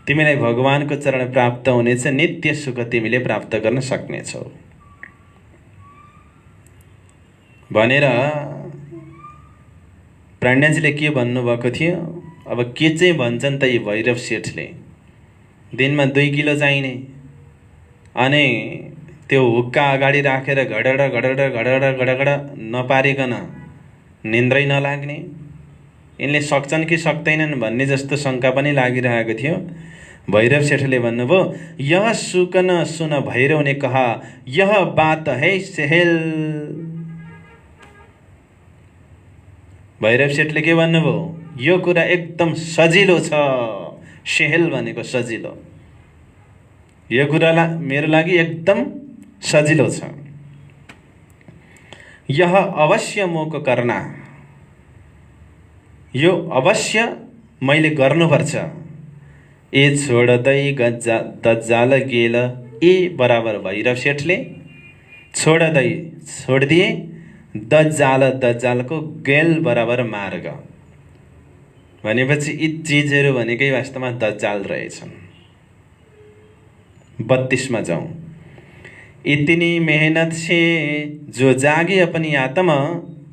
तिमीलाई भगवानको चरण प्राप्त हुनेछ, नित्य सुख तिमीले प्राप्त गर्न सक्नेछौ भनेर प्राज्ञाजीले के भन्नुभएको थियो। अब के चाहिँ भन्छन् त यी भैरव सेठले, दिनमा 2 किलो चाहिने, अनि त्यो हुक्का अगाडि राखेर घडड घडड घडड घडड नपारिकन निन्द्रै नलाग्ने, यिनले सक्छन् कि सक्दैनन् भन्ने जस्तो शङ्का पनि लागिरहेको थियो। भैरव सेठले भन्नुभयो, यह सुकन सुन भैरव ने कहा, यह बात है सेहेल। भैरव सेठले के भन्नुभयो, यो कुरा एकदम सजिलो छ। सेहेल भनेको सजिलो, यो कुरा मेरो लागि एकदम सजिलो छ। यह अवश्य मोको करना, यो अवश्य मैले गर्नुपर्छ। ए छोड्दै दज्जाल गेल, ए बराबर भैरव सेठले छोड्दै छोडिदिए, दज्जालको गेल बराबर मार्ग। भनेपछि यी चिजहरू भनेकै वास्तवमा दज्जाल रहेछन्। 32 में जाऊँ। इतनी मेहनत से जो जागे अपनी आत्मा,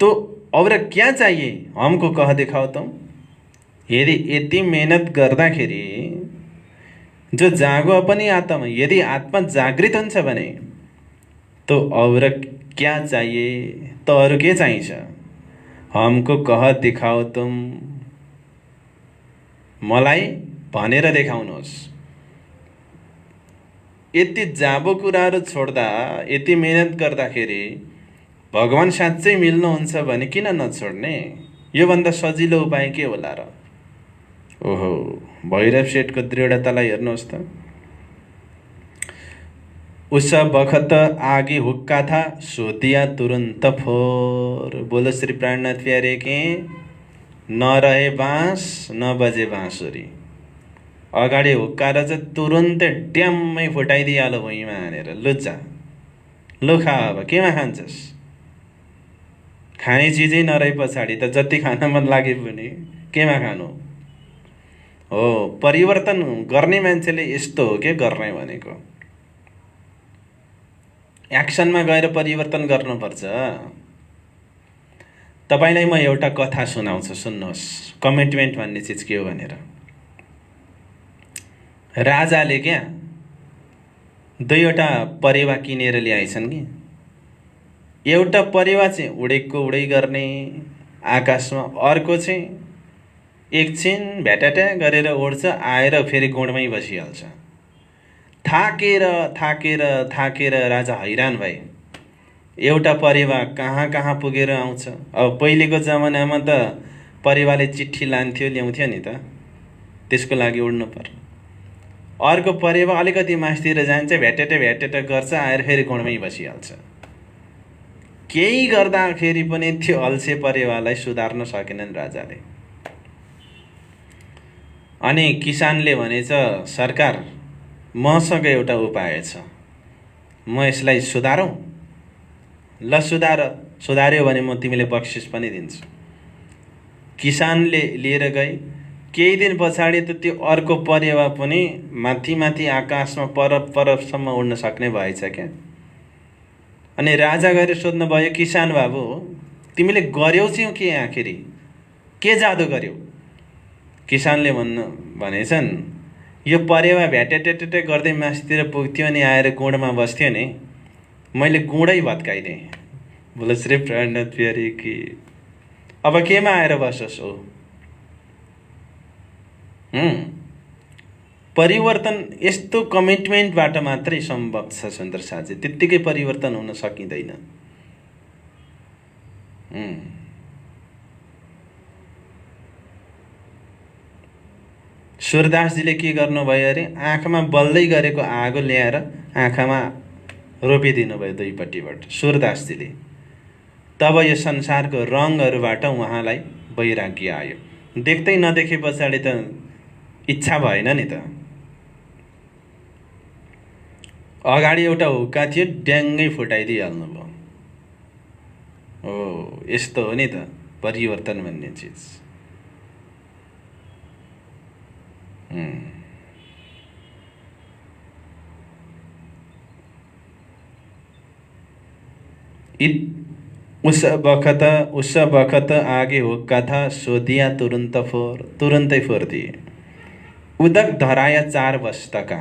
तो और क्या चाहिए हमको कह दिखाओ तुम। यदि यति मेहनत गर्दाखेरि जो जागो अपनी आत्मा, यदि आत्मा जागृत हुन्छ भने तो और क्या चाहिए, तो अरू के चाहिन्छ। हमको कह दिखाओ तुम, मलाई भनेर देखाउनुहोस्। यति जाबो कुराहरू छोड्दा, यति मेहनत गर्दाखेरि भगवान साँच्चै मिल्नुहुन्छ भने किन नछोड्ने। योभन्दा सजिलो उपाय के होला र। ओहो, भैरव सेठको दृढतालाई हेर्नुहोस् त। उस बखत आगे हुक्का था, सो दिया तुरंत फोर। बोलो श्री प्राणनाथ प्यारे के न रहे बाँस न बजे बाँसुरी। अगाडि हुक्काएर चाहिँ तुरुन्तै ड्याम्मै फुटाइदिइहालो भुइँमा हानेर। लुच्चा, लु खा, अब केमा खान्छस्। खाने चिजै नरहे पछाडि त जति खान मन लागे पनि केमा खानु हो। परिवर्तन गर्ने मान्छेले यस्तो हो के गर्ने भनेको। एक्सनमा गएर परिवर्तन गर्नुपर्छ। तपाईलाई म एउटा कथा सुनाउँछु, सुन्नुहोस्। कमिटमेन्ट भन्ने चिज के हो भनेर। राजाले क्या दुईवटा परेवा किनेर ल्याएछन् कि। एउटा परेवा चाहिँ उडेको उडै गर्ने आकाशमा, अर्को चाहिँ एकछिन भ्याटाट्या गरेर उड्छ, आएर फेरि गुणमै बसिहाल्छ। थाकेर थाकेर थाकेर राजा हैरान भए। एउटा परेवा कहाँ कहाँ पुगेर आउँछ। अब पहिलेको जमानामा त परेवाले चिठी लान्थ्यो, ल्याउँथ्यो नि त, त्यसको लागि उड्नु पर्यो। अर्को परेवा अलिकति मासतिर जान्छ, भ्याटेटे गर्छ, आएर फेरि गुणमै बसिहाल्छ। केही गर्दाखेरि पनि त्यो अल्छे परेवालाई सुधार्न सकेनन् राजाले। अनि किसानले भनेछ, सरकार मसँग एउटा उपाय छ, म यसलाई सुधारौँ। ल सुधार, सुधार्यो भने म तिमीले बक्सिस पनि दिन्छु। किसानले लिएर गए। केही दिन पछाडि त त्यो अर्को परेवा पनि माथि माथि आकाशमा परसम्म उड्न सक्ने भएछ क्या। अनि राजा गएर सोध्नु भयो, किसान बाबु तिमीले गर्यौ चाहिँ के आखिरी, के जादु गर्यौ। किसानले भनेछन्, यो परेवा भ्याटेटेटे गर्दै मासतिर पुग्थ्यो अनि आएर गुँडमा बस्थ्यो नि, मैले गुँडै भत्काइदिएँ। बोलो श्री प्राणनाथ प्यारे कि। अब केमा आएर बसोस् हो। परिवर्तन यस्तो कमिटमेन्टबाट मात्रै सम्भव छ सुन्दर साथी। त्यत्तिकै परिवर्तन हुन सकिँदैन। सूरदासजीले के गर्नुभयो अरे, आँखामा बल्दै गरेको आगो ल्याएर आँखामा रोपिदिनु भयो दुईपट्टिबाट सूरदासजीले। तब यो संसारको रङहरूबाट उहाँलाई वैराग्य आयो। देख्दै नदेखे पछाडि त इच्छा भएन नि त। अगाडि एउटा हुक्का थियो, ड्याङ्गै फुटाइदिइहाल्नु भयो। हो, यस्तो हो नि त परिवर्तन भन्ने चिज। उस बखत आगे हुक्का था, सो दिया तुरंत फोर। तुरन्तै फोर दिए। उदक धराया 4 वस्तका।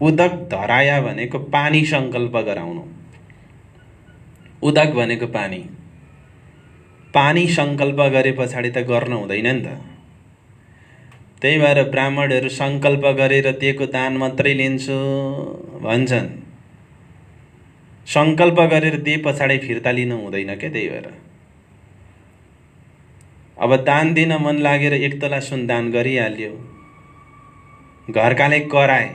उदक धराया भनेको पानी संकल्प गराउनु। उदक भनेको पानी। पानी संकल्प गरे पछाडि त गर्न हुँदैन नि त। त्यही भएर ब्राह्मणहरू संकल्प गरेर दिएको दान मात्रै लिन्छु भन्छन्। संकल्प गरेर दिए पछाडि फिर्ता लिनु हुँदैन के। त्यही भएर अब दान दिन मन लागेर 1 तोला सुन दान गरिहाल्यो, घरकाले कराए,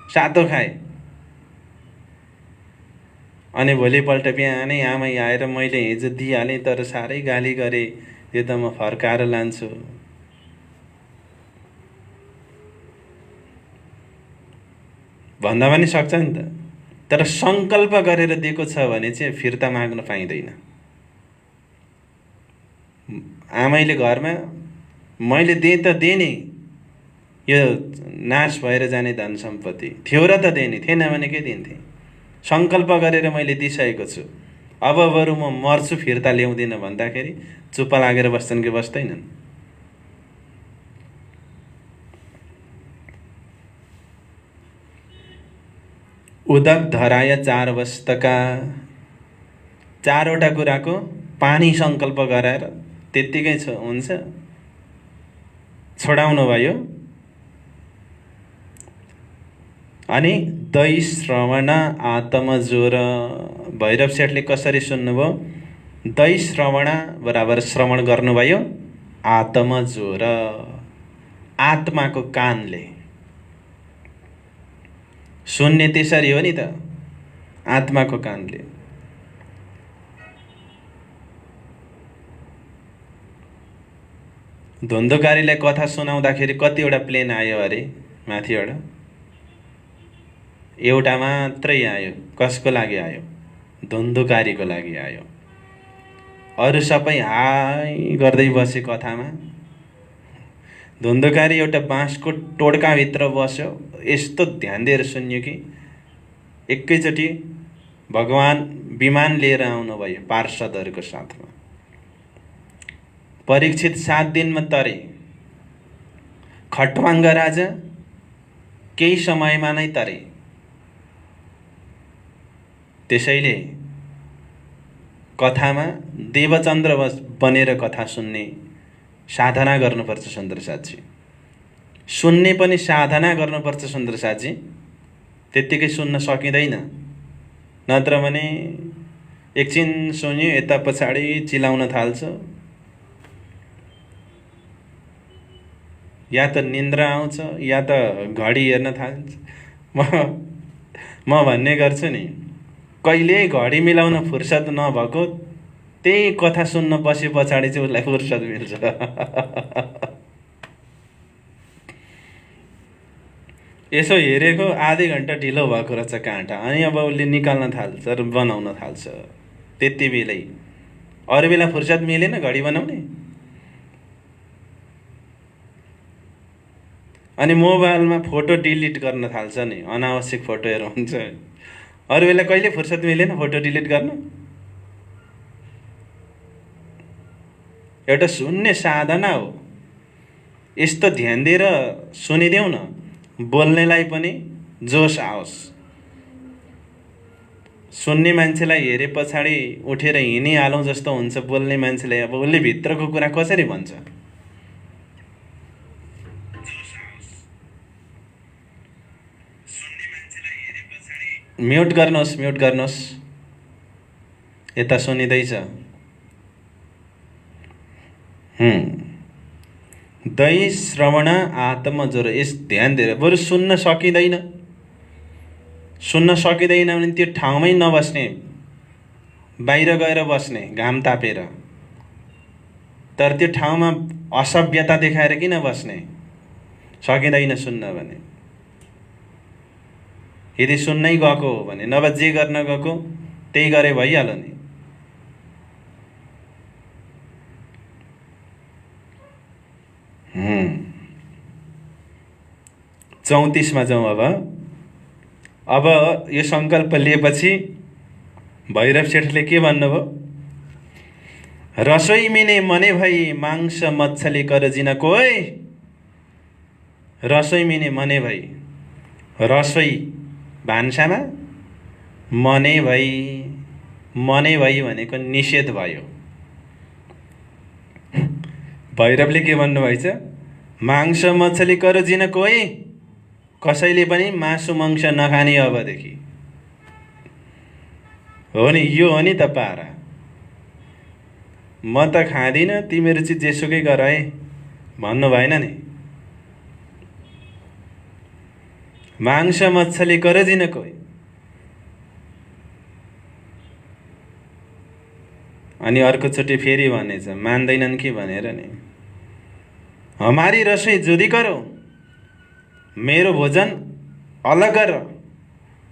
सातो खाए, अनि भोलिपल्ट बिहानै आमै आएर मैले हिजो दिइहालेँ तर साह्रै गाली गरेँ, यो त म फर्काएर लान्छु। भन्दा पनि सक्छ नि त। तर सङ्कल्प गरेर दिएको छ भने चाहिँ फिर्ता माग्न पाइँदैन। आमैले घरमा मैले दिएँ त दिएँ नि, यो नाश भएर जाने धन सम्पत्ति थियो र त दिएँ नि, थिएन भने के दिन्थेँ। सङ्कल्प गरेर मैले दिइसकेको छु, अब बरु म मर्छु फिर्ता ल्याउँदिनँ भन्दाखेरि चुप्प लागेर बस्छन् कि बस्दैनन्। उदक धराय चार वस्तका, चारवटा कुराको पानी सङ्कल्प गराएर त्यत्तिकै हुन्छ, छोडाउनु भयो। अनि दै श्रवण आत्मजोर, भैरव सेठले कसरी सुन्नुभयो? दै श्रवण बराबर श्रवण गर्नुभयो, आत्मजोर आत्माको कानले। सुन्ने त्यसरी हो नि त, आत्माको कानले। धुन्धुकारीलाई कथा सुनाउँदाखेरि कतिवटा प्लेन आयो अरे माथिबाट? एउटा मात्रै आयो। कसको लागि आयो? धुन्धुकारीको लागि आयो। अरू सबै हाई गर्दै बसे कथामा। धुन्धुकारी एउटा बाँसको टोड्काभित्र बस्यो, यस्तो ध्यान दिएर सुन्यो कि एकैचोटि भगवान विमान लिएर आउनुभयो पार्षदहरूको साथमा। परीक्षित 7 दिनमा तरे। खट्वाङ्ग राजा केही समयमा नै तरे। त्यसैले कथामा देवचन्द्र बनेर कथा सुन्ने साधना गर्नुपर्छ सुन्दर साथी। सुन्ने पनि साधना गर्नुपर्छ सुन्दर साथी। त्यत्तिकै सुन्न सकिँदैन। नत्र भने एकछिन सुन्यो, यता पछाडि चिलाउन थाल्छ, या त निन्द्रा आउँछ या त घडी हेर्न थाल्छ। म भन्ने गर्छु नि, कहिले घडी मिलाउन फुर्सद नभएको त्यही कथा सुन्न बसे पछाडि चाहिँ उसलाई फुर्सद मिल्छ। यसो हेरेको आधी घन्टा ढिलो भएको रहेछ काँटा, अनि अब उसले निकाल्न थाल्छ र बनाउन थाल्छ। त्यति बेलै अरू बेला फुर्सद मिलेन घडी बनाउने। अनि मोबाइलमा फोटो डिलिट गर्न थाल्छ नि, अनावश्यक फोटोहरू हुन्छ। अरू बेला कहिले फुर्सद मिलेन फोटो डिलिट गर्न। एउटा सुन्ने साधना हो। यस्तो ध्यान दिएर सुनिदेऊ न, बोल्नेलाई पनि जोस आओस्। सुन्ने मान्छेलाई हेरे पछाडि उठेर हिँडिहालौँ जस्तो हुन्छ बोल्ने मान्छेलाई। अब उसले भित्रको कुरा कसरी भन्छ? म्युट गर्नुहोस्, म्युट गर्नुहोस्। यता सुनिँदैछ। दै श्रवण आत्मजोर, यस ध्यान दिएर। बरु सुन्न सकिँदैन, सुन्न सकिँदैन भने त्यो ठाउँमै नबस्ने, बाहिर गएर बस्ने घाम तापेर। तर त्यो ठाउँमा असभ्यता देखाएर किन बस्ने? सकिँदैन सुन्न भने। यदि सुन्नै गएको हो भने, नभए जे गर्न गएको त्यही गरे भइहाल्यो नि। चौतीसमा जाउँ अब यो सङ्कल्प लिएपछि भैरव सेठले के भन्नुभयो? रसोई मिने मने भई मांस मच्छली कर जिन कोई। रसोई मिने मने भई, रसोई भान्सामा, मने भई भनेको निषेध भयो। भैरवले के भन्नुभएछ? मांस मच्छली कर जिन कोही, कसैले पनि मासु मांस नखाने अबदेखि। हो नि, यो हो नि त पारा। म त खाँदिनँ, तिमीहरू चाहिँ जेसुकै गर है भन्नु भएन नि। मांस मच्छली कर जिन कोही। अनि अर्कोचोटि फेरि भनेछ, मान्दैनन् कि भनेर नि। हमारी रसोई जुदी करो, मेरो भोजन अलग कर।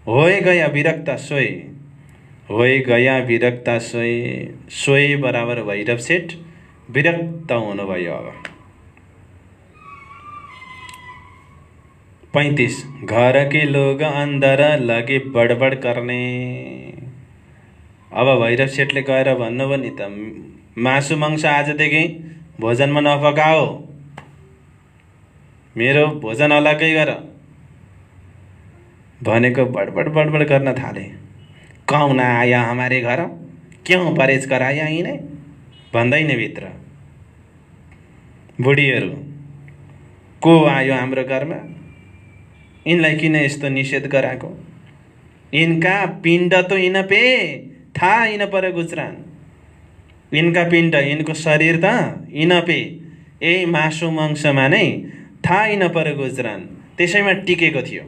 होए गया विरक्ता सोए, होए गया विरक्ता सोए, सोए बराबर भैरव सेठ विरक्त हुनुभयो। अब 35, घर के लोग अंदर लगे बडबड गर्ने। अब भैरव सेठले गएर भन्नुभयो नि त, मासु मांस आजदेखि भोजनमा नपकाओ, मेरो भोजन अलग्गै गर भनेको बडबड बडबड गर्न थाले। कौन आया हमारे घर, क्यों परहेज कराया यिनै भन्दै नि भित्र बुढीहरू, को आयो हाम्रो घरमा, यिनलाई किन यस्तो निषेध गराएको, इनका पिण्ड तो इन पे था इन पर गुजरान, इनका पिण्ड इनको शरीर त इन पे यही मासु मांसमा नै था इन पर गुजरान, त्यसैमा टिकेको थियो।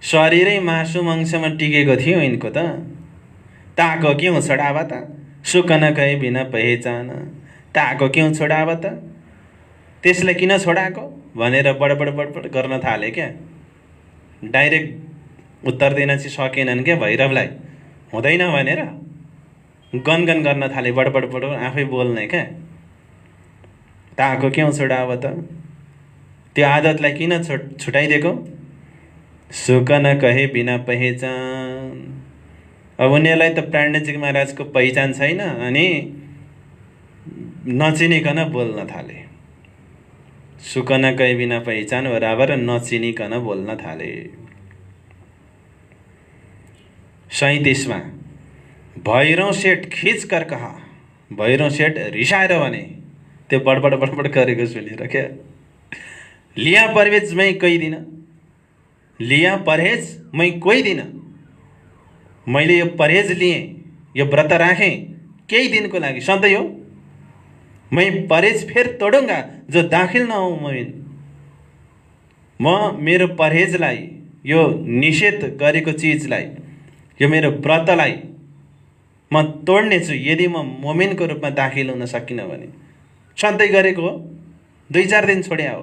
शरीरै मासु मांसमा टिकेको थियो यिनको त। ताको क्यों छोडावा त, सुख न गए बिना पहिचान, ताको क्यों छोडावा त, त्यसलाई किन छोडाएको भनेर बडबड बडबड गर्न थाले क्या। डाइरेक्ट उत्तर दिन चाहिँ सकेनन् क्या भैरवलाई, हुँदैन भनेर गनगन गर्न थाले, बडबड बडबड आफै बोल्ने क्या। ताको क्यों छोडावा त, त्यो आदतलाई किन छुटाइदिएको, सुख न कहे बिना पहिचान। अब उनीहरूलाई त प्राणजी महाराजको पहिचान छैन, अनि नचिनिकन बोल्न थाले। सुख न कहे बिना पहिचान बराबर नचिनिकन बोल्न थाले। 37 भैरव सेठ खिच कर कहा, भैरव सेठ रिसाएर भने, त्यो बडबड बडबड गरेको सुनेर क्या। लिया परहेज मै कोही दिन, लिया परहेज मै कोही दिन, मैले यो परहेज लिएँ, यो व्रत राखेँ केही दिनको लागि, सधैँ हो। मैं परहेज फिर तोडूंगा जो दाखिल न हो मुइन। म मेरो परहेजलाई, यो निषेध गरेको चिजलाई, यो मेरो व्रतलाई म तोड्नेछु यदि म मोमिनको रूपमा दाखिल हुन सकिनँ भने। सधैँ गरेको हो, 2-4 दिन छोड्या हो।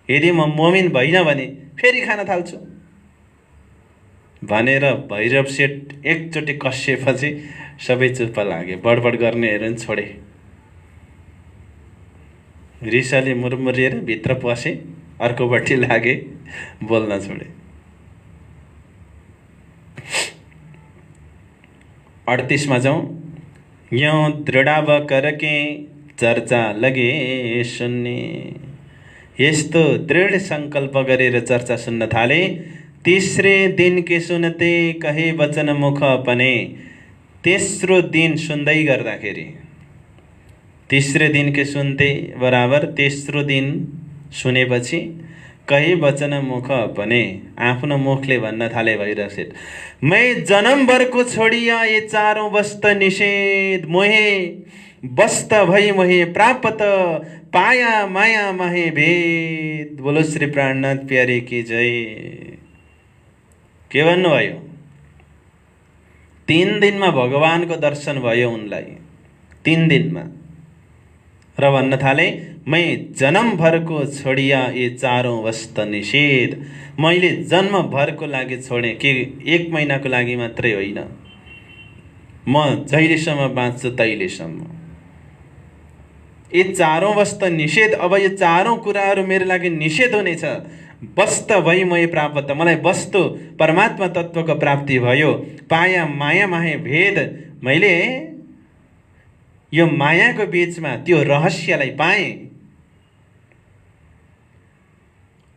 यदि म मोमिन भइन भने फेरि खान थाल्छु भनेर भैरव सेठ एकचोटि कसिएपछि सबै चुप्प लागे, बडबड गर्नेहरू छोडे। रिसाले मुरमुरिएर भित्र पसे, अर्कोपट्टि लागे, बोल्न छोडे। 38 में जाऊँ, यों दृढाव करके चर्चा लगे सुन्ने। यस्तो दृढ संकल्प गरेर चर्चा सुन्न थाले। तीसरे दिन के सुनते कहे वचन मुख अपने। तेस्रो दिन सुन्दै गर्दाखेरि, तीसरे दिन के सुनते बराबर तेस्रो दिन सुनेपछि कहे वचन मुख अपने, आफ्नो मुखले भन्न थाले भैरव सेठ, मैं जन्मभर को छोडिया ये चारों वस्त निषेध, मोहे वस्त भई मोहे प्राप्त, पाया माया माहे भेद। बोलो श्री प्राणनाथ प्यारे की जय। के भन्नुभयो? 3 दिनमा भगवानको दर्शन भयो उनलाई, 3 दिनमा। र भन्न थाले, मैं जन्मभरको छोडिया ये चारों वस्त निषेध। मैले जन्मभरको लागि छोडेँ, के 1 महिनाको लागि मात्रै होइन, म जहिलेसम्म बाँच्छु तहिलेसम्म। ये चारों वस्त निषेध, अब यो चारों कुराहरू मेरो लागि निषेध हुनेछ। वस्त भई मैं प्राप्त, मलाई वस्तु परमात्मा तत्वको प्राप्ति भयो। पाया माया माहे भेद, मैले यो मायाको बीचमा त्यो रहस्यलाई पाएँ।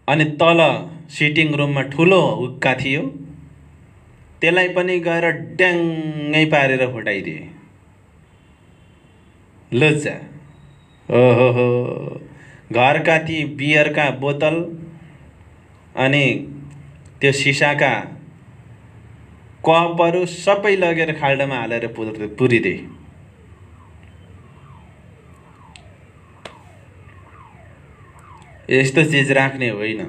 अनि तल सिटिङ रुममा ठुलो हुक्का थियो, त्यसलाई पनि गएर ड्याङ्गै पारेर फुटाइदिए। लुच्चा, ओहो, घरका ती बियरका बोतल अनि त्यो सिसाका कपहरू सबै लगेर खाल्डोमा हालेर पुरिदिए। यस्तो चिज राख्ने होइन।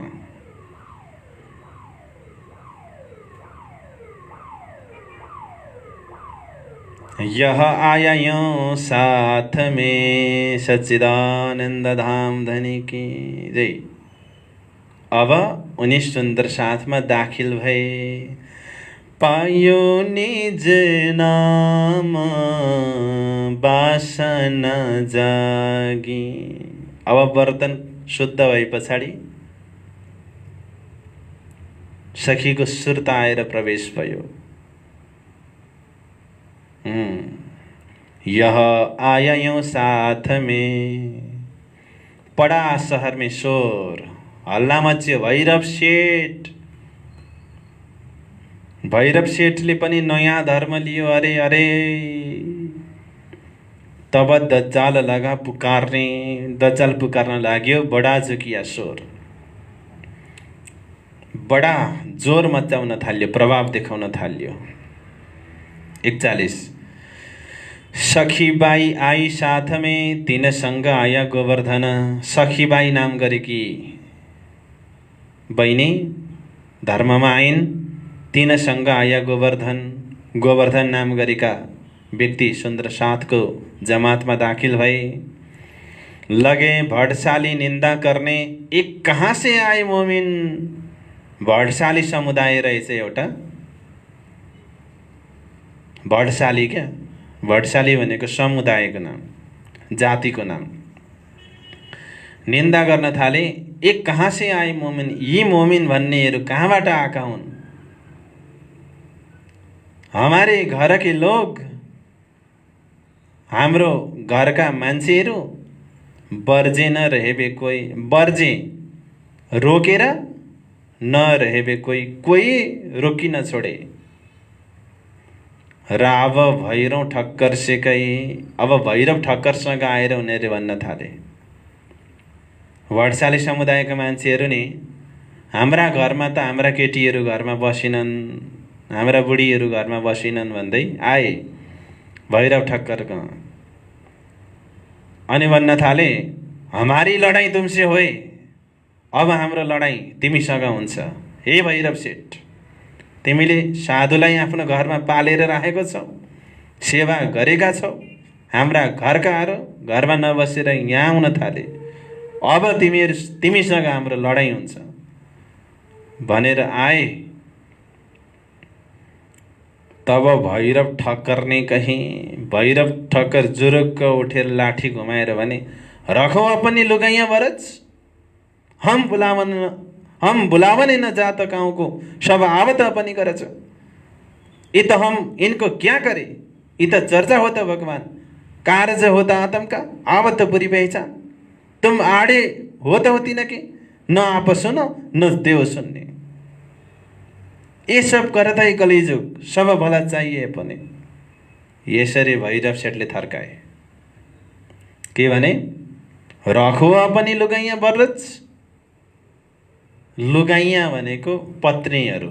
यह आया यूं साथ में सच्चिदानंद धाम धनी की जय। अब उनी सुन्दर साथमा दाखिल भए, पायो निज नाम वासना जागी। अब वर्तन शुद्ध भए पछाडि सखीको सुर्ता आएर प्रवेश भयो। यह आया यूं साथ में, पड़ा शहर में शोर, हल्ला मच्यो। भैरव सेठले पनि नयाँ धर्म लियो। अरे अरे, तब दज्जाल लगा पुकार्ने, दज्जाल पुकार्न लाग्यो। बडा झुकिया शोर, बडा जोर मचाउन थाल्यो, प्रभाव देखाउन थाल्यो। 41 सखीबाई आई साथ में, तिनसँग आया गोवर्धन। सखीबाई नाम गरेकी बहिनी धर्ममा आइन्, तिनसँग आया गोवर्धन। गोवर्धन नाम गरेका व्यक्ति सुन्दर साथको जमातमा दाखिल भए। लगे भडशाली निन्दा करने, एक कहाँ से आए मोमिन। भडशाली समुदाय रहेछ एउटा। भडशाली क्या, भडशाली भनेको समुदायको नाम, जातिको नाम। निन्दा गर्न थाले, एक कहाँ से आए मोमिन। यी मोमिन भन्नेहरू कहाँबाट आएका हुन्। हमारे घर के लोग, हाम्रो घरका मान्छेहरू। बर्जे न रहेबे कोही, बर्जे रोकेर न रहेबे कोही, कोही रोकी न छोडे। राव भैरव ठक्कर से कही, अब भैरव ठक्करसँग आएर उनीहरूले भन्न थाले। भडशाली समुदायका मान्छेहरू नि, हाम्रा घरमा त हाम्रा केटीहरू घरमा बसिनन्, हाम्रा बुढीहरू घरमा बसिनन् भन्दै आए भैरव ठक्करको। अनि भन्न थाले, हमारी लडाई तुमसे होए, अब हाम्रो लडाई तिमीसँग हुन्छ। हे भैरव सेठ, तिमीले साधुलाई आफ्नो घरमा पालेर राखेको छौ, सेवा गरेका छौ। हाम्रा घरकाहरू घरमा नबसेर यहाँ आउन थाले। अब तिमीसँग हाम्रो लडाई हुन्छ भनेर आए। तब भैरव ठक्कर ने कही, भैरव ठक्कर जुरुक्क उठेर लाठी घुमाएर भने, रखो अपनी लुगाइयाँ बरज, हम बुलावने न जात गाँव को, सब आवत अपनी करच। ये तो हम इनको क्या करे, ये तो चर्चा होता भगवान, कार्य होता आतम का, आवत पूरी पहचान। तुम आड़े होता होती न कि न आप सुनो न देव सुन्ने। ये सब करता ही कलिजुग, सब भला चाहिए अपने। यसरी भैरव सेठले थर्काए। के भने, रखो अपनी लुगाइयाँ बरज। लुगाइयाँ भनेको पत्नीहरू।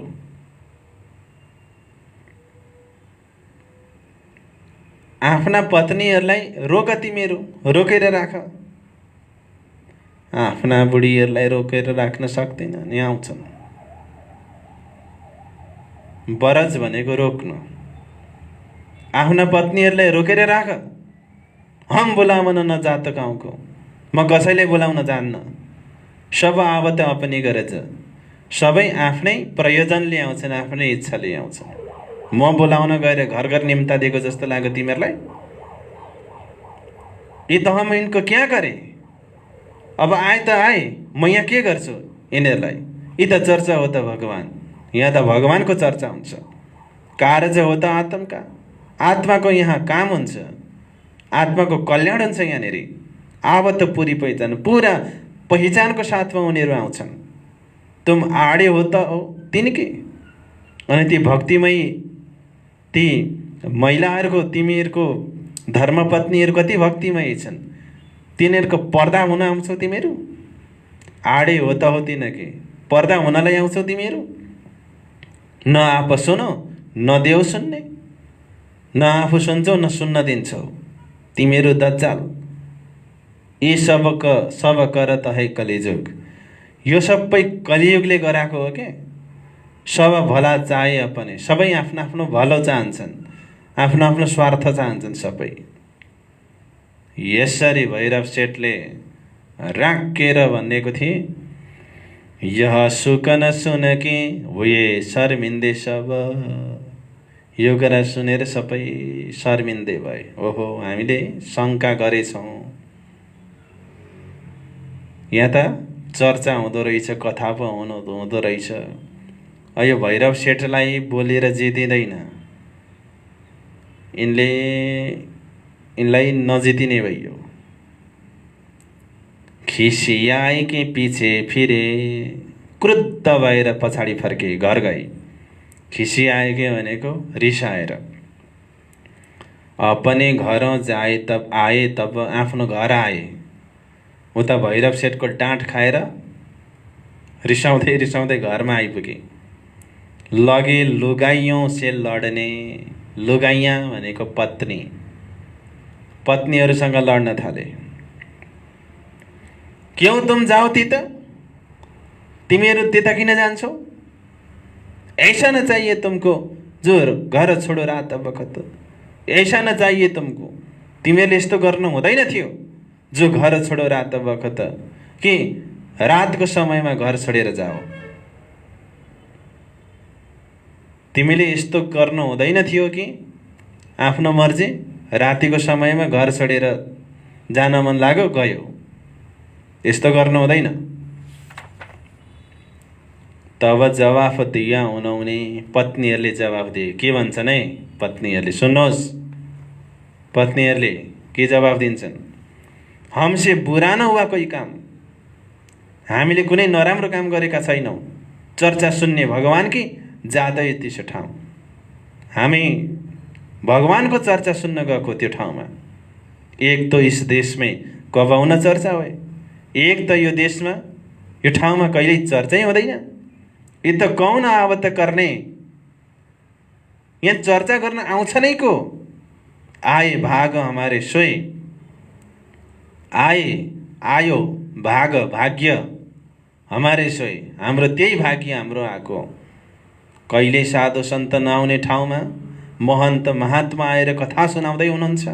आफ्ना पत्नीहरूलाई रोक, तिमीहरू रोकेर राख। आफ्ना बुढीहरूलाई रोकेर राख्न सक्दैनन्, यहाँ आउँछन्। बरज भनेको रोक्नु। आफ्ना पत्नीहरूलाई रोकेर राख। हम बोलाउन न जात गाउँको, म कसैले बोलाउन जान्न। सब आवत अपनी गरज, सबै आफ्नै प्रयोजनले आउँछन्, आफ्नै इच्छाले आउँछन्। म बोलाउन गएर घर घर निम्ता दिएको जस्तो लाग्यो तिमीहरूलाई। ये त हम इनको क्या करे, अब आए त आए, म यहाँ के गर्छु यिनीहरूलाई। यी त चर्चा हो त भगवान, यहाँ त भगवानको चर्चा हुन्छ। कार्य हो त आत्मका, आत्माको यहाँ काम हुन्छ, आत्माको कल्याण हुन्छ यहाँनिर। आवत पुरी पहिचान, पुरा पहिचानको साथमा उनीहरू आउँछन्। तुम आडे हो त हो तिनके। अनि ती भक्तिमय, ती महिलाहरूको, तिमीहरूको धर्मपत्नीहरू कति भक्तिमय छन्। तिनीहरूको पर्दा हुन आउँछौ तिमीहरू। आडे हो त हो तिनके, पर्दा हुनलाई आउँछौ तिमीहरू। न आप सुनो न देव सुन्ने, न आफू सुन्छौ न सुन्न दिन्छौ। तिमीहरू दज्जाल। यी सब करत है कलिजुग। यो सबै कलियुगले गराएको हो के। सब भला चाहे अपने, सबै आफ्नो आफ्नो भलो चाहन्छन्। आफ्नो आफ्नो स्वार्थ चाहन्छन् सबै। यसरी भैरव सेठले राखेर भनेको थिए, यह सुक न सुनकी हुए शर्मिन्दे सब। यो कुरा सुनेर सबै शर्मिन्दे भए। ओहो, हामीले शङ्का गरेछौँ, यहाँ त चर्चा हुँदो रहेछ, कथा पो हुँदो रहेछ। यो भैरव सेठलाई बोलेर जितिँदैन, यिनलाई नजितिने भइयो। खिसियाए कि पछि फिरे, क्रुद्ध भएर पछाडि फर्के, घर गए। खिसियाए के भनेको रिसाएर। अपने घर जाए तब आए, तब आफ्नो घर आए। उता भैरव सेठको डाँट खाएर रिसाउँदै रिसाउँदै घरमा आइपुगे। लगे लुगाइयों से लड्ने, लुगाइयाँ भनेको पत्नी, पत्नीहरूसँग लड्न थाले। क्यों तुम जाओ तीता, तिमीहरू त्यता किन जान्छौ? ऐसा न चाहिए तुमको जो घर छोडो रात बखत, ऐसा न चाहिए तुमको, तिमीहरूले यस्तो गर्नु हुँदैन थियो जो घर छोडो रात बखत, कि रातको समयमा घर छोडेर जाओ। तिमीले यस्तो गर्नु हुँदैन थियो कि आफ्नो मर्जी, रातिको समयमा घर छोडेर जान मन लाग्यो गयो, यस्तो गर्नु हुँदैन। तब जवाफ दिया उन्होंने, पत्नीहरूले जवाफ दिए। के भन्छन् है पत्नीहरूले? सुन्नुहोस्, पत्नीहरूले के जवाफ दिन्छन्? हमसे बुरा न हुआ कोही काम, हामीले कुनै नराम्रो काम गरेका छैनौँ। चर्चा सुन्ने भगवान की जाँदै त्यसो ठाउँ, हामी भगवानको चर्चा सुन्न गएको त्यो ठाउँमा। एक तो इस देश में कब न चर्चा हो, एक तो यो देशमा यो ठाउँमा कहिल्यै चर्चै हुँदैन। ये तो कौन आवत करने, यहाँ चर्चा गर्न आउँछ नै को? आए भाग हमारे सोए, आए आयो भाग भाग्य हमारे सोए, हाम्रो त्यही भाग्य हाम्रो आएको। कहिले साधु सन्त नआउने ठाउँमा महन्त महात्मा आएर कथा सुनाउँदै हुनुहुन्छ।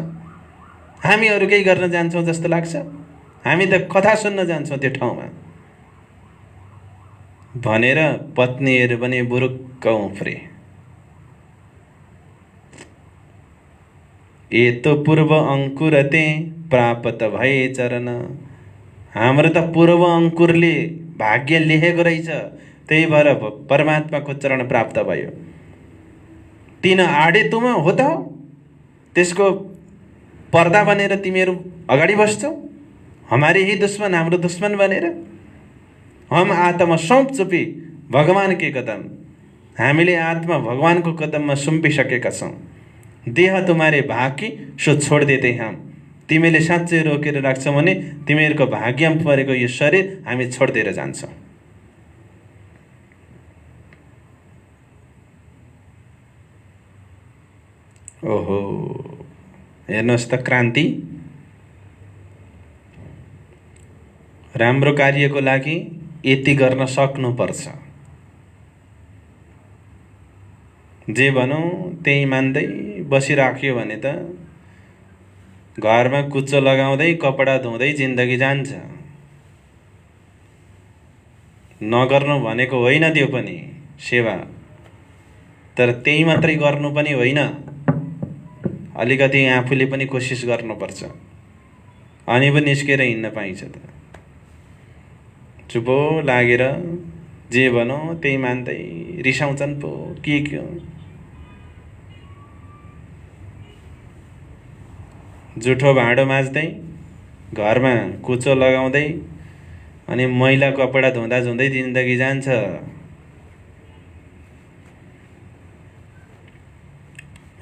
हामी अरू केही गर्न जान्छौँ जस्तो लाग्छ, हामी त कथा सुन्न जान्छौँ त्यो ठाउँमा भनेर पत्नीहरू पनि बुरुक्क उफ्रे। ए तो पूर्व अंकुरते प्राप्त भए चरण, हाम्रो त पूर्व अंकुरले भाग्य लेखेको रहेछ, त्यही भएर परमात्माको चरण प्राप्त भयो। तिन आडे तुम हो त, त्यसको पर्दा बनेर तिमीहरू अगाडि बस्छौ, हमारे ही दुश्मन, हाम्रो दुश्मन बनेर। हम आत्मा सौंप चुपी भगवान के कदम, हामीले आत्मा भगवानको कदममा सुम्पिसकेका छौँ। देह तुम्हारे भाग्य सो छोड देते हम, तिमीले साँच्चै रोकेर राख्छौ भने तिमीहरूको भाग्यमा परेको यो शरीर हामी छोडिदिएर जान्छौँ। ओहो, हेर्नुहोस् त क्रान्ति। राम्रो कार्यको लागि यति गर्न सक्नुपर्छ। जे भनौँ त्यही मान्दै बसिराख्यो भने त घरमा कुच्चो लगाउँदै कपडा धुँदै जिन्दगी जान्छ। नगर्नु भनेको होइन त्यो पनि सेवा, तर त्यही मात्रै गर्नु पनि होइन, अलिकति आफूले पनि कोसिस गर्नुपर्छ, अनि पनि निस्केर हिँड्न पाइन्छ त। चुपो लागेर जे भनौँ त्यही मान्दै रिसाउँछन् पो के हो। जुठो भाँडो माझ्दै, घरमा कुचो लगाउँदै, अनि मैला कपडा धुँदा धुँदै जिन्दगी जान्छ।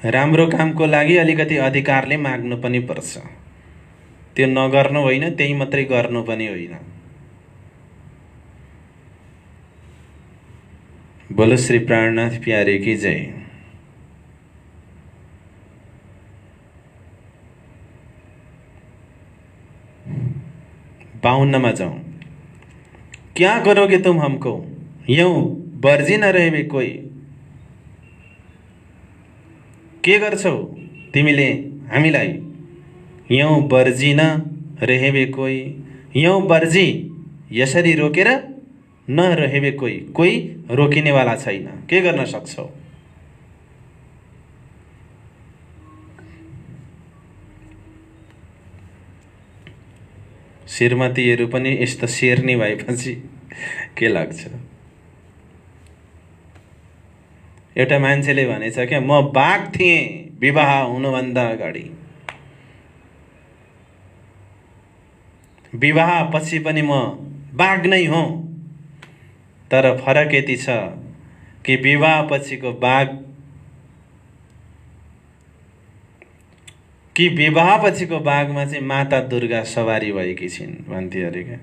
राम्रो कामको लागि अलिकति अधिकारले माग्नु पनि पर्छ, त्यो नगर्नु होइन, त्यही मात्रै गर्नु पनि होइन। बोलो श्री प्राणनाथ प्यारे की जय। 52 में जाऊं। क्या करोगे तुम हमको, यूं बर्जी न रहे कोई, के गर्छौ तिमीले हामीलाई? यौँ बर्जिन रहेबे कोही, यौँ बर्जी यसरी रोकेर नरहेबे कोही रोकिनेवाला छैन। के गर्न सक्छौ? श्रीमतीहरू पनि यस्तो शेर्नी भएपछि के लाग्छ? एउटा मान्छेले भनेछ क्या, म बाघ थिएँ विवाह हुनुभन्दा अगाडि, विवाह पछि पनि म बाघ नै हुँ। तर फरक यति छ कि विवाह पछिको बाघ कि विवाह पछिको बाघमा चाहिँ माता दुर्गा सवारी भएकी छिन् भन्थे अरे क्या।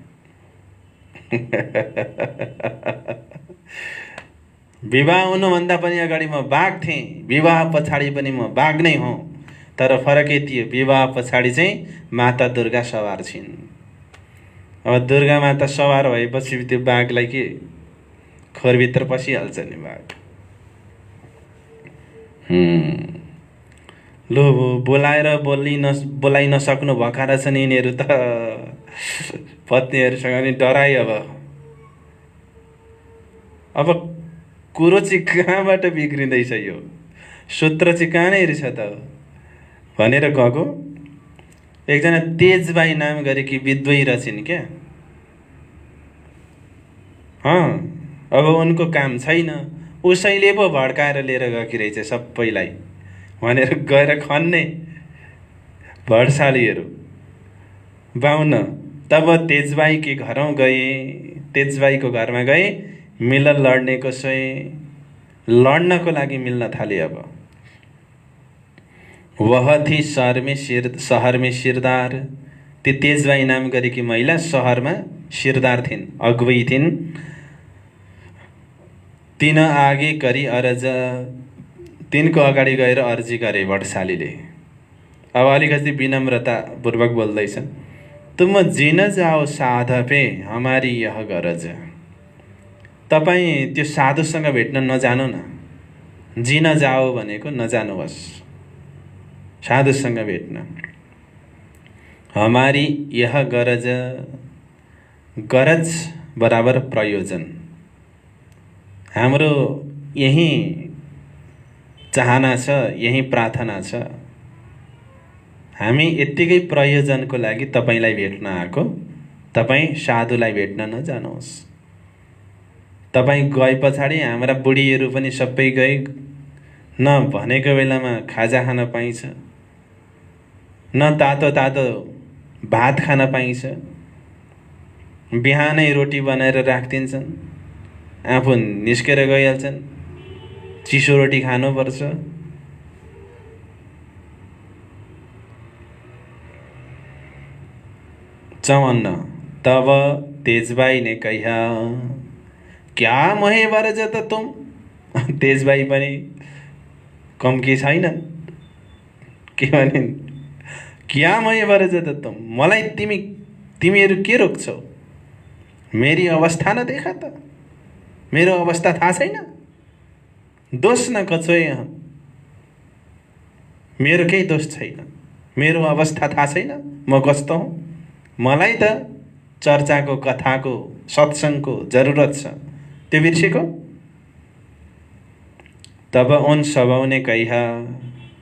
विवाह हुनुभन्दा पनि अगाडि म बाघ थिएँ, विवाह पछाडि पनि म बाघ नै हुँ। तर फरक यति हो, विवाह पछाडि चाहिँ माता दुर्गा सवार छिन्। अब दुर्गा माता सवार भएपछि त्यो बाघलाई के खोरभित्र पसिहाल्छ नि बाघ। लो बोलाएर बोलाइ नसक्नु भएका रहेछन् यिनीहरू त पत्नीहरूसँग नि डराइ। अब कुरो चाहिँ कहाँबाट बिग्रिँदैछ, यो सूत्र चाहिँ कहाँनिर छ त भनेर गएको। एकजना तेजबाई नाम गरेकी विधुवै रहेछिन् क्या। अब उनको काम छैन, उसैले पो भड्काएर लिएर गएकी रहेछ सबैलाई भनेर गएर खन्ने भडशालीहरू बाहुन। तब तेजबाईको घरमा गए, मिल्न लड्नेको सोए, लड्नको लागि मिल्न थाले। अब वह थी शहर में सिरदार। ती तेजबाई नाम गरेकी महिला शहरमा सिरदार थिइन्, अगुवै थिइन्। तिन आगे करी अरज, तिनको अगाडि गएर अर्जी गरे भटशालीले। अब अलिकति विनम्रतापूर्वक बोल्दैछ। तुम जिन जाओ साधा पे हमारी यह गरज। तपाईँ त्यो साधुसँग भेट्न नजानु न। जिन जाओ भनेको नजानुहोस् साधुसँग भेट्न। हमारी यह गरज, गरज बराबर प्रयोजन। हाम्रो यही चाहना छ, यही प्रार्थना छ। हामी यत्तिकै प्रयोजनको लागि तपाईलाई भेट्न आएको। तपाईँ साधुलाई भेट्न नजानुहोस्। तपाईँ गए पछाडि हाम्रा बुढीहरू पनि सबै गए, न भनेको बेलामा खाजा खान पाइन्छ, न तातो तातो भात खान पाइन्छ। बिहानै रोटी बनाएर राखिदिन्छन्, आफू निस्केर गइहाल्छन्। चिसो रोटी खानुपर्छ। चवन्न। तब तेजबाई ने कहा, क्या मोहे बरज त तुम। तेजबाई पनि कम्की छैनन्। के भनिन्? क्या मोहे बरज त तुम, मलाई तिमीहरू के रोक्छौ? मेरी अवस्था न देखा त, मेरो अवस्था थाहा छैन? दोष न कछोए यहाँ, मेरो केही दोष छैन। मेरो अवस्था थाहा छैन, म कस्तो हुँ? मलाई त चर्चाको, कथाको, सत्सङ्गको जरुरत छ, त्यो बिर्सेको? तब उन सबों ने कहा,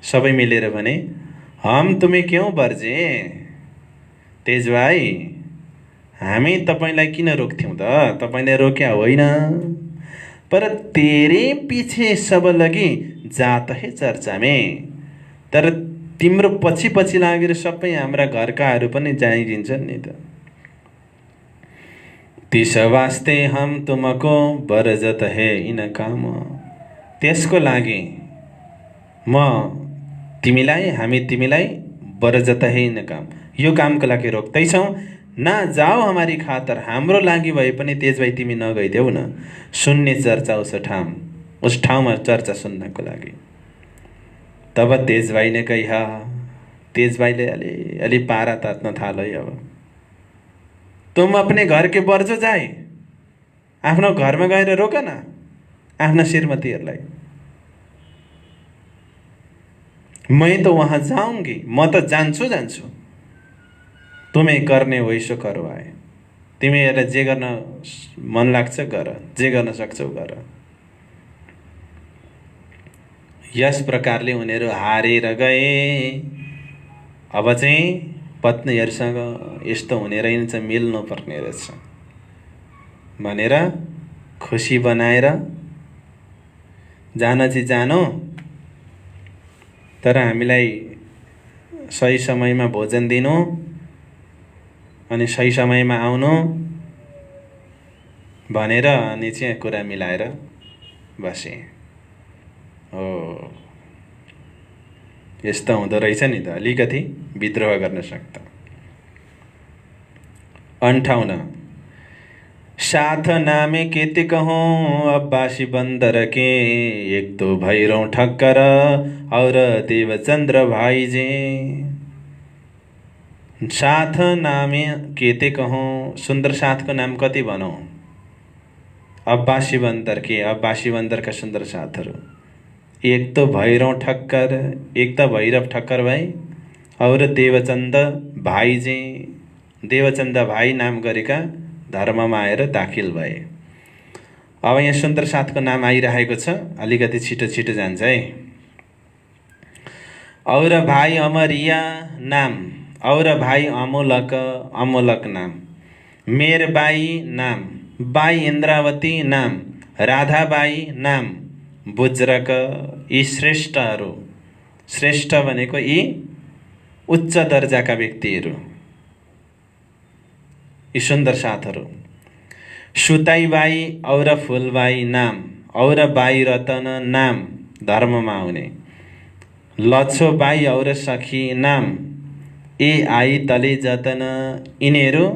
सबै मिलेर भने, हम तुम्हें क्यों बर्जे तेजबाई, हामी तपाईलाई किन रोक्थ्यौँ त? तपाईले रोक्या होइन। पर तेरे पीछे सब लगी जात है चर्चा में। तर तिम्रो पछि पछि लागेर सबै हाम्रा घरकाहरू पनि जाइदिन्छन् नि त। तिस वास्ते हम तुमको बरजत है इन काम। त्यसको लागि हामी तिमीलाई बरजत है इन काम, यो कामको लागि रोक्दैछौँ। ना जाओ हमारी खातर, हाम्रो लागि भए पनि तेजबाई तिमी नगइदेऊ न। सुन्ने चर्चा उस ठाउँमा चर्चा सुन्नको लागि। तब तेजबाई ने कहा, तेजबाईले अलि पारा तात्न थाल्यो। अब तुम अपने घर के बर्जो जाए, आफ्नो घरमा गएर रोक न आफ्ना श्रीमतीहरूलाई। मैं तो वहाँ जाऊँगी, म त जान्छु जान्छु, तुम्हें करने वैसो करवाए। तिमीहरूलाई जे गर्न मन लाग्छ गर, जे गर्न सक्छौ गर। यस प्रकारले उनीहरू हारेर गए। अब चाहिँ पत्नीहरूसँग यस्तो हुने रहेछ, मिल्नुपर्ने रहेछ भनेर खुसी बनाएर जान चाहिँ जानु, तर हामीलाई सही समयमा भोजन दिनु अनि सही समयमा आउनु भनेर अनि चाहिँ कुरा मिलाएर बसे। हो, यस्तो हुँदो रहेछ नि त, अलिकति विद्रोह गर्न सक्छ। 58 साथ नामे केते कहूँ अब्बासी बंदर के, एक तो भैरव ठक्कर और देवचंद्र भाई जे। साथ नामे केते कहूँ, सुंदर साथ को नाम कति भनौँ? अब्बासी बंदर के, अब्बासी बंदर का सुंदर साथहरू। एक तो भैरव ठक्कर, एक त भैरव ठक्कर भाइ और देवचन्द भाइ जे, देवचन्द भाइ नाम गरेका धर्ममा आएर दाखिल भए। अब यहाँ सुन्दर साथको नाम आइरहेको छ, अलिकति छिटो छिटो जान्छ है। और भाइ अमरिया नाम, और भाइ अमोलक, अमोलक नाम, मेरबाई नाम, बाई इन्द्रावती नाम, राधाबाई नाम, बुज्रक। यी श्रेष्ठहरू, श्रेष्ठ भनेको यी उच्च दर्जाका व्यक्तिहरू, यी सुन्दर साथहरू। सुताईबाई और फुलबाई नाम, और बाई रतन नाम, धर्ममा आउने। लच्छोबाई और सखी नाम, ए आई तले जतन, यिनीहरू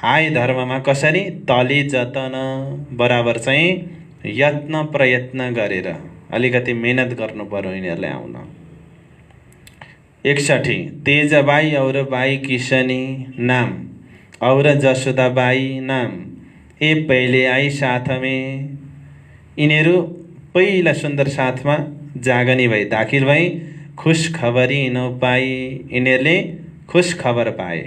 आए धर्ममा कसरी? तले जतन, बराबर चाहिँ यत्न प्रयत्न गरेर, अलिकति मेहनत गर्नु पर्यो यिनीहरूलाई आउन। 61 तेजबाई और बाई किशनी नाम, और जसोदाबाई नाम, ए पहिले आई साथ में, यिनीहरू पहिला सुन्दर साथमा जागनी भई दाखिल भई खुश खबरी नपाई, यिनीहरूले खुश खबर पाए,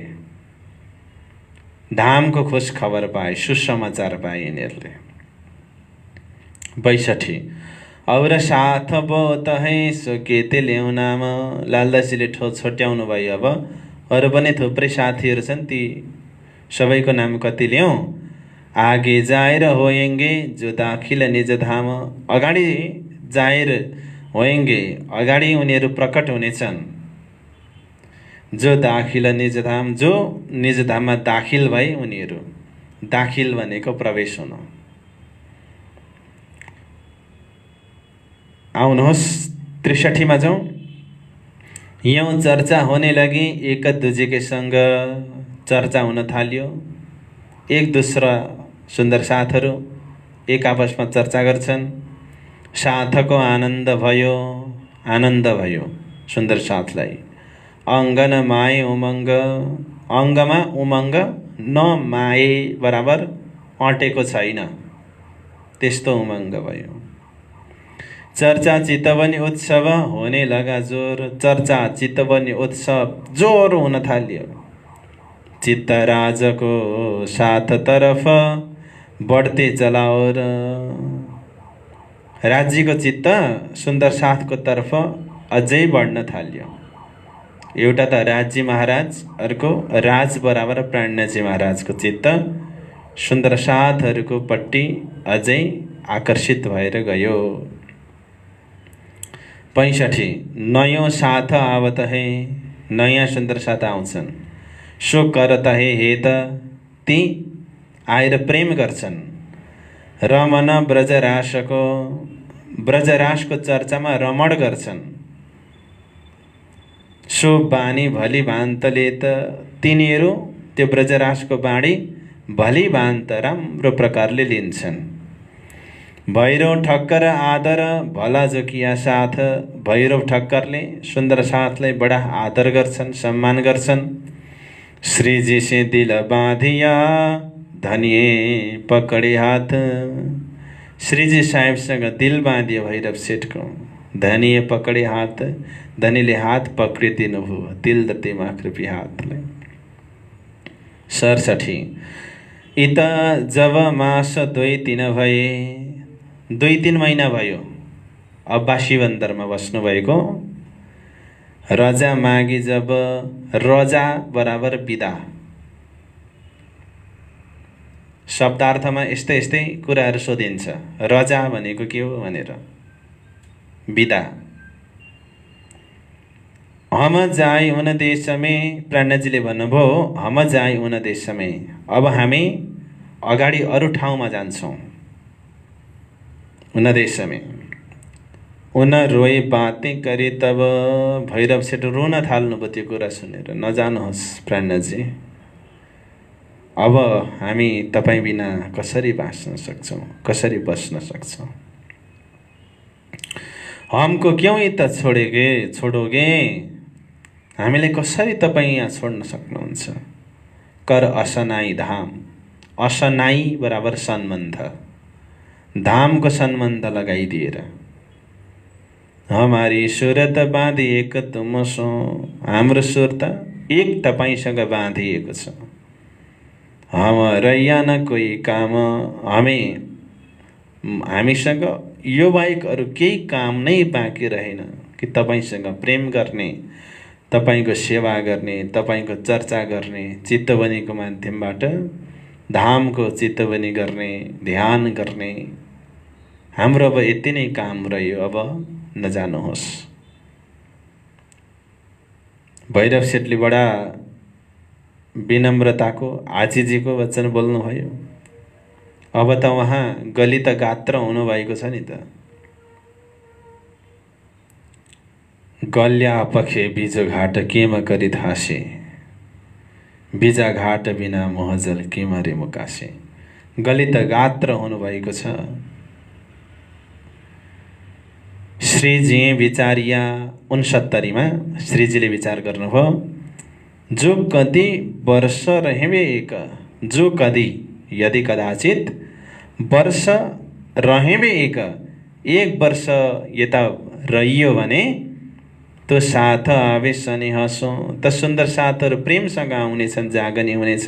धामको खुश खबर पाए, सुसमाचार पाए यिनीहरूले। 62 और साथ बोत है सो केते ल्याउ नाम, लालदासीले छोट्याउनु भयो। अब अरू पनि थुप्रै साथीहरू छन्, ती सबैको नाम कति ल्याउँ? आगे जाएर होएंगे जो दाखिल निज धाम, अगाडि जाएर होएंगे, अगाडि उनीहरू प्रकट हुनेछन्। जो दाखिल निज धाम, जो निज धाममा दाखिल भए उनीहरू, दाखिल भनेको प्रवेश हुनु। आउनुहोस् 63 मा जाउँ। यूँ चर्चा होने लगी, एक दूजे के संग चर्चा हुन थाल्यो। एक दूसरा सुन्दर साथहरू एक आपसमा चर्चा गर्छन्। साथको आनन्द भयो, आनन्द भयो सुन्दर साथलाई। अङ्गन माए उमङ्ग, अङ्गमा उमङ्ग, न माए बराबर अटेको छैन, त्यस्तो उमङ्ग भयो। चर्चा चितवनी उत्सव होने लगा जोर, चर्चा चितवनी उत्सव जोर हुन थाल्यो। चित्तराजको साथ तरफ बढ्ते चला और, राज्यको चित्त सुन्दर साथको तर्फ अझै बढ्न थाल्यो। एउटा त राज्य महाराज, अर्को राज बराबर प्राणनाजी महाराजको चित्त सुन्दर साथहरूको पट्टि अझै आकर्षित भएर गयो। 65 नयों साथ आवत है, नयाँ सुन्दर साथ आउँछन्। सो करत है हेत, ती आएर प्रेम गर्छन्। रमन ब्रजरासको, ब्रजरासको चर्चामा रमण गर्छन्। सो बानी भली भान्तले त, तिनीहरू त्यो ब्रजरासको बाणी भली भान्त राम्रो प्रकारले लिन्छन्। भैरव ठक्कर आदर भला जोकिया साथ, भैरव ठक्करले सुन्दर साथलाई बडा आदर गर्छन्, सम्मान गर्छन्। श्रीजी से दिल बाँधिया, धनिए पकडे हात, श्रीजी साहेबसँग दिल बाँधियो भैरव सेठको, धनीले पकडे हात, धनीले हात पक्रिदिनु भयो, तिल दते माख्रुपी हातले। 67 इत जब मास 2-3 भए, 2-3 महिना भयो अब्बासी बन्दरमा बस्नुभएको। रजा मागी जब, रजा बराबर बिदा। शब्दार्थमा यस्तै यस्तै कुराहरू सोधिन्छ। रजा भनेको के हो भनेर, बिदा। हम जाई उन देशमे, प्राणजीले भन्नुभयो हम जाई उन देशमे, अब हामी अगाडि अरू ठाउँमा जान्छौँ। उन देशमे उन रोए बातें करे तब, भैरव सेठ रोन थाल्नुभयो त्यो कुरा सुनेर। नजानुहोस् प्राणजी, अब हामी तपाईँ बिना कसरी बाँच्न सक्छौँ, कसरी बस्न सक्छौँ। हमको क्यों त छोडोगे, हामीले कसरी तपाईँ यहाँ छोड्न सक्नुहुन्छ। कर असनाई धाम, असनाई बराबर सम्बन्ध, धामको सम्बन्ध लगाइदिएर। हमारी सुरत बाँधिएको तुम सो, हाम्रो सुर त एक तपाईसँग बाँधिएको छ। हम रैया न कोही काम, हामीसँग यो बाहेक अरू केही काम नै बाँकी रहेन कि तपाईसँग प्रेम गर्ने, तपाईको सेवा गर्ने, तपाईको चर्चा गर्ने, चित्तवनीको माध्यमबाट धामको चित्तवनी गर्ने, ध्यान गर्ने। हाम्रो अब यति नै काम रह्यो, अब नजानुहोस्। भैरव सेठले बडा विनम्रताको, आजिजीको वचन बोल्नुभयो। अब त उहाँ गलित गात्र हुनुभएको छ नि त। गल्या पखे बिजो घाट केमा करी थासे, बिजा घाट बिना मोहजल केमा रे मुकासे। गलित गात्र हुनुभएको छ। श्रीजी विचारिया 69मा श्रीजीले विचार गर्नुभयो, जो कति वर्ष रहेबे जो कदी, यदि कदाचित वर्ष रहेबे एक वर्ष यता रहियो भने, तो साथ आवे स्नेहसो, त सुन्दर साथहरू प्रेमसँग आउनेछन्, जागनी हुनेछ।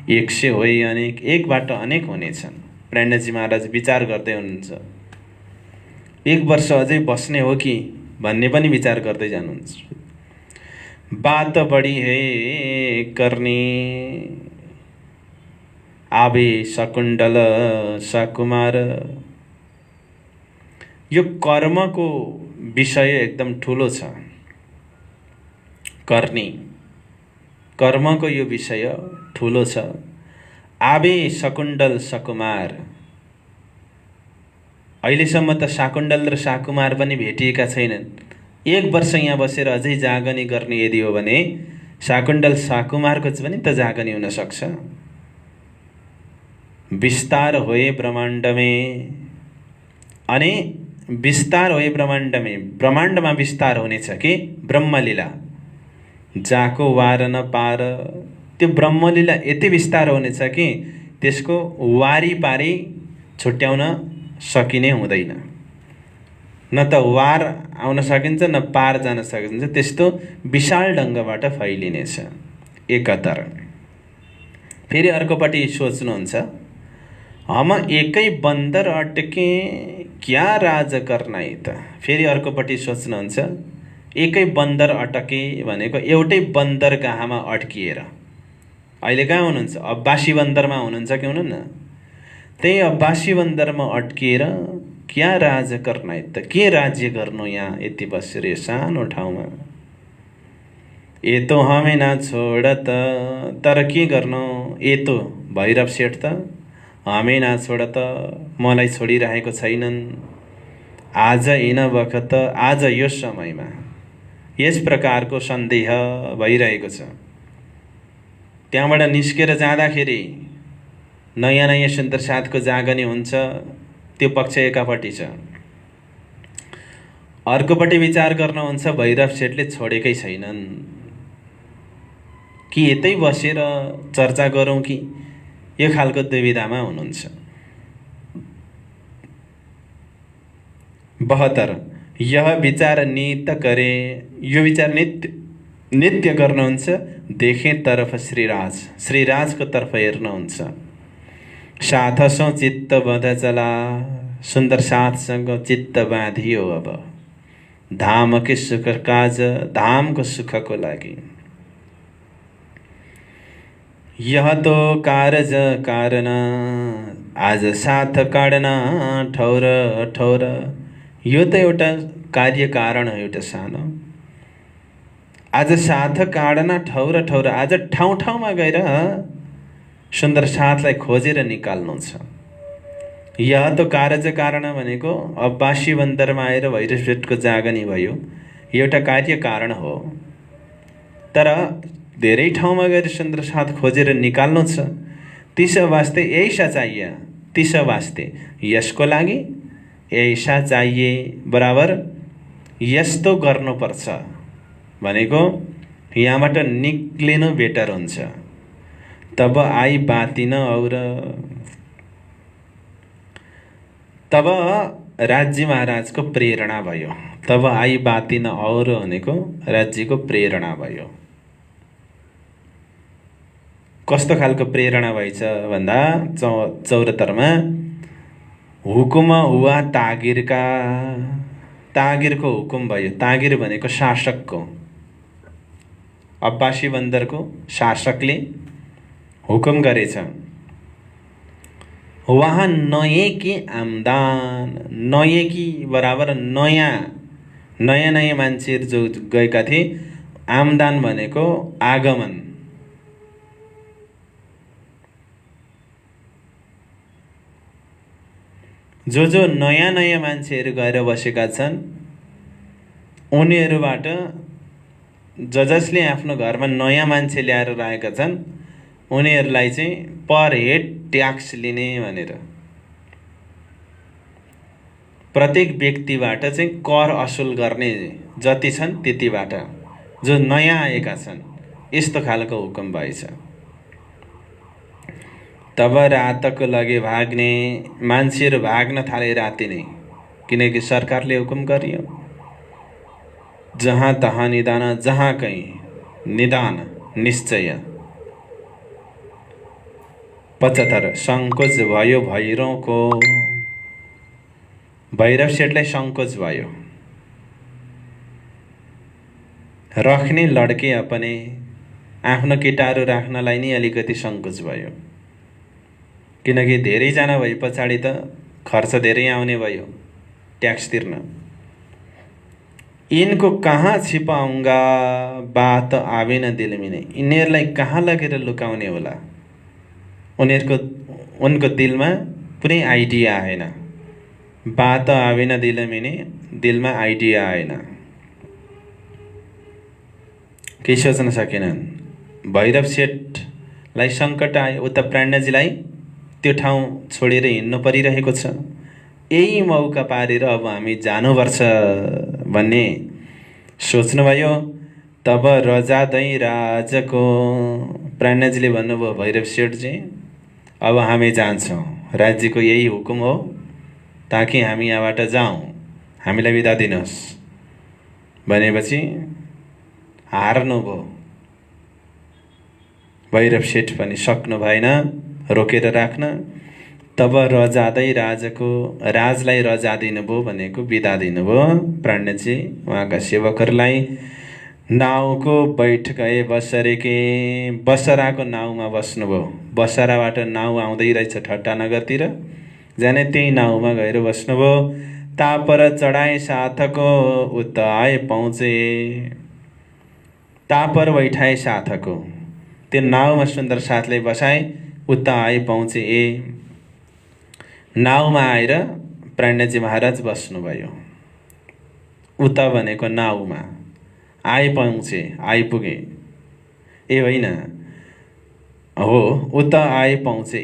100 होइ अनेक, एकबाट अनेक हुनेछन्। प्रणजी महाराज विचार गर्दै हुनुहुन्छ, 1 वर्ष अझै बस्ने हो कि भन्ने पनि विचार गर्दै जानुहुन्छ। बात बढी है करनी, आवे शकुण्डल सकुमार। यो कर्मको विषय एकदम ठुलो छ। कर्नी, कर्मको यो विषय ठुलो छ। आवे शकुण्डल सकुमार, अहिलेसम्म त शाकुण्डल र शाकुमार पनि भेटिएका छैनन्। 1 वर्ष यहाँ बसेर अझै जागनी गर्ने यदि हो भने शाकुण्डल शाकुमारको पनि त जागनी हुन सक्छ। विस्तार होए ब्रह्माण्डमे, अनि विस्तार होए ब्रह्माण्डमे, ब्रह्माण्डमा विस्तार हुनेछ कि ब्रह्मलीला, जाको वार न पार। त्यो ब्रह्मलीला यति विस्तार हुनेछ कि त्यसको वारी पारी छुट्याउन सकिने हुँदैन। न त वार आउन सकिन्छ, न पार जान सकिन्छ। त्यस्तो विशाल ढङ्गबाट फैलिनेछ। एकतर फेरि अर्कोपट्टि सोच्नुहुन्छ, हम एकै बन्दर अटके क्या राज गर्नाइ त। फेरि अर्कोपट्टि सोच्नुहुन्छ, एकै बन्दर अटके भनेको एउटै बन्दर गाहामा अड्किएर। अहिले कहाँ हुनुहुन्छ? अब्बासी बन्दरमा हुनुहुन्छ कि हुनुहुन्न? त्यही अब्बासी बन्दरमा अड्किएर क्या राज गर्नाइ त, के राज्य गर्नु यहाँ यति बसेर यो सानो ठाउँमा। एतो हमें ना छोडत, तर के गर्नु? एतो भैरव सेठ त हमें ना छोडत, मलाई छोडिरहेको छैनन्। आज इन वखत, आज यो समयमा यस प्रकारको सन्देह भइरहेको छ। त्यहाँबाट निस्केर जाँदाखेरि नयाँ नयाँ सुन्दर साथको जागनी हुन्छ, त्यो पक्ष एकापट्टि छ। अर्कोपट्टि विचार गर्नुहुन्छ, भैरव सेठले छोडेकै छैनन् कि यतै बसेर चर्चा गरौँ कि, यो खालको दुविधामा हुनुहुन्छ। 72 यह विचार नित्य करे, यो विचार नित्य गर्नुहुन्छ। देखे तरफ श्रीराजको तर्फ हेर्नुहुन्छ। साथसो चित्त बध चला, सुन्दर साथसँग चित्त बाँधियो अब। धामकै सुख काज, धामको सुखको लागि। यह तो कारज कारण, आज साथ काट्न ठौर ठौर। यो त एउटा कार्य कारण हो, एउटा सानो। आज साथ काट्न ठौर ठौर, आज ठाउँ ठाउँमा गएर सुन्दर साथलाई खोजेर निकाल्नु छ। यह तो कारज कारण भनेको अब बासी बन्दरमा आएर भैरव सेठको जागनी भयो, एउटा कार्य कारण हो। तर धेरै ठाउँमा गएर सुन्दर साथ खोजेर निकाल्नु छ। तिस वास्ते ऐसा चाहिए, तिस वास्ते यसको लागि ऐसा चाहिए बराबर यस्तो गर्नुपर्छ भनेको यहाँबाट निक्लिनु बेटर हुन्छ। तब आई बातिन और, तब राज्य महाराजको प्रेरणा भयो। तब आई बातिन और भनेको राज्यको प्रेरणा भयो। कस्तो खालको प्रेरणा भएछ भन्दा 74मा हुकुम हुआ तागिरका, तागिरको हुकुम भयो। तागिर भनेको शासकको, अब्बासी बन्दरको शासकले हुकुम गरेछ। वहाँ नयकी आमदान, नयकी बराबर नयाँ नयाँ मान्छेहरू जो गएका थिए। आमदान भनेको आगमन। जो नयाँ मान्छेहरू गएर बसेका छन्, उनीहरूबाट जसले आफ्नो घरमा नयाँ मान्छे ल्याएर राखेका छन्, उनीहरूलाई चाहिँ पर हेड ट्याक्स लिने भनेर प्रत्येक व्यक्तिबाट चाहिँ कर असुल गर्ने जति छन् त्यतिबाट जो नयाँ आएका छन्, यस्तो खालको हुकुम भएछ। तब रातको लगे भाग्ने, मान्छेहरू भाग्न थाले राति नै, किनकि सरकारले हुकुम गरियो। जहाँ तहाँ निदान, जहाँ कहीँ निदान निश्चय। 75 सङ्कोच भयो भैरवको, भैरव सेठलाई सङ्कोच भयो। रख्ने लड्के अपने, आफ्नो केटाहरू राख्नलाई नै अलिकति सङ्कोच भयो। किनकि धेरैजना भए पछाडि त खर्च धेरै आउने भयो ट्याक्स तिर्न। यिनको कहाँ छिपाउँगा बात आवेन दिल में, यिनीहरूलाई कहाँ लगेर लुकाउने होला। उनको दिलमा कुनै आइडिया आएन। बात आवेन दिल में, दिलमा आइडिया आएन, केही सोच्न सकेनन्। भैरव सेठलाई सङ्कट आयो, उता प्राणजीलाई त्यो ठाउँ छोडेर हिँड्नु परिरहेको छ। यही मौका पारेर अब हामी जानुपर्छ भन्ने सोच्नुभयो। तब रजादै राजको, प्राणजीले भन्नुभयो भैरव सेठजी अब हामी जान्छौँ, राज्यको यही हुकुम हो, ताकि हामी यहाँबाट जाउँ, हामीलाई बिदा दिनुहोस् भनेपछि हार्नुभयो। भैरव सेठ पनि सक्नु भएन रोकेर राख्न। तब रजादै राजको, राजलाई रजा दिनुभयो भनेको बिदा दिनुभयो प्राणजी उहाँका सेवकहरूलाई। नाउँको बैठ गए बसरेके, बसराको नाउँमा बस्नुभयो। बसराबाट नाउँ आउँदै रहेछ ठट्टानगरतिर, जाने त्यही नाउँमा गएर बस्नुभयो। तापर चढाए साथको, उत आए पहुँचे। तापर बैठाए साथको, त्यो नाउँमा सुन्दर साथले बसाए। उता आए पहुँचे, नाउँमा आएर प्राणजी महाराज बस्नुभयो। उता भनेको नाउँमा, आए पहुँचे आइपुगे, ए होइन हो, उता आए पहुँचे।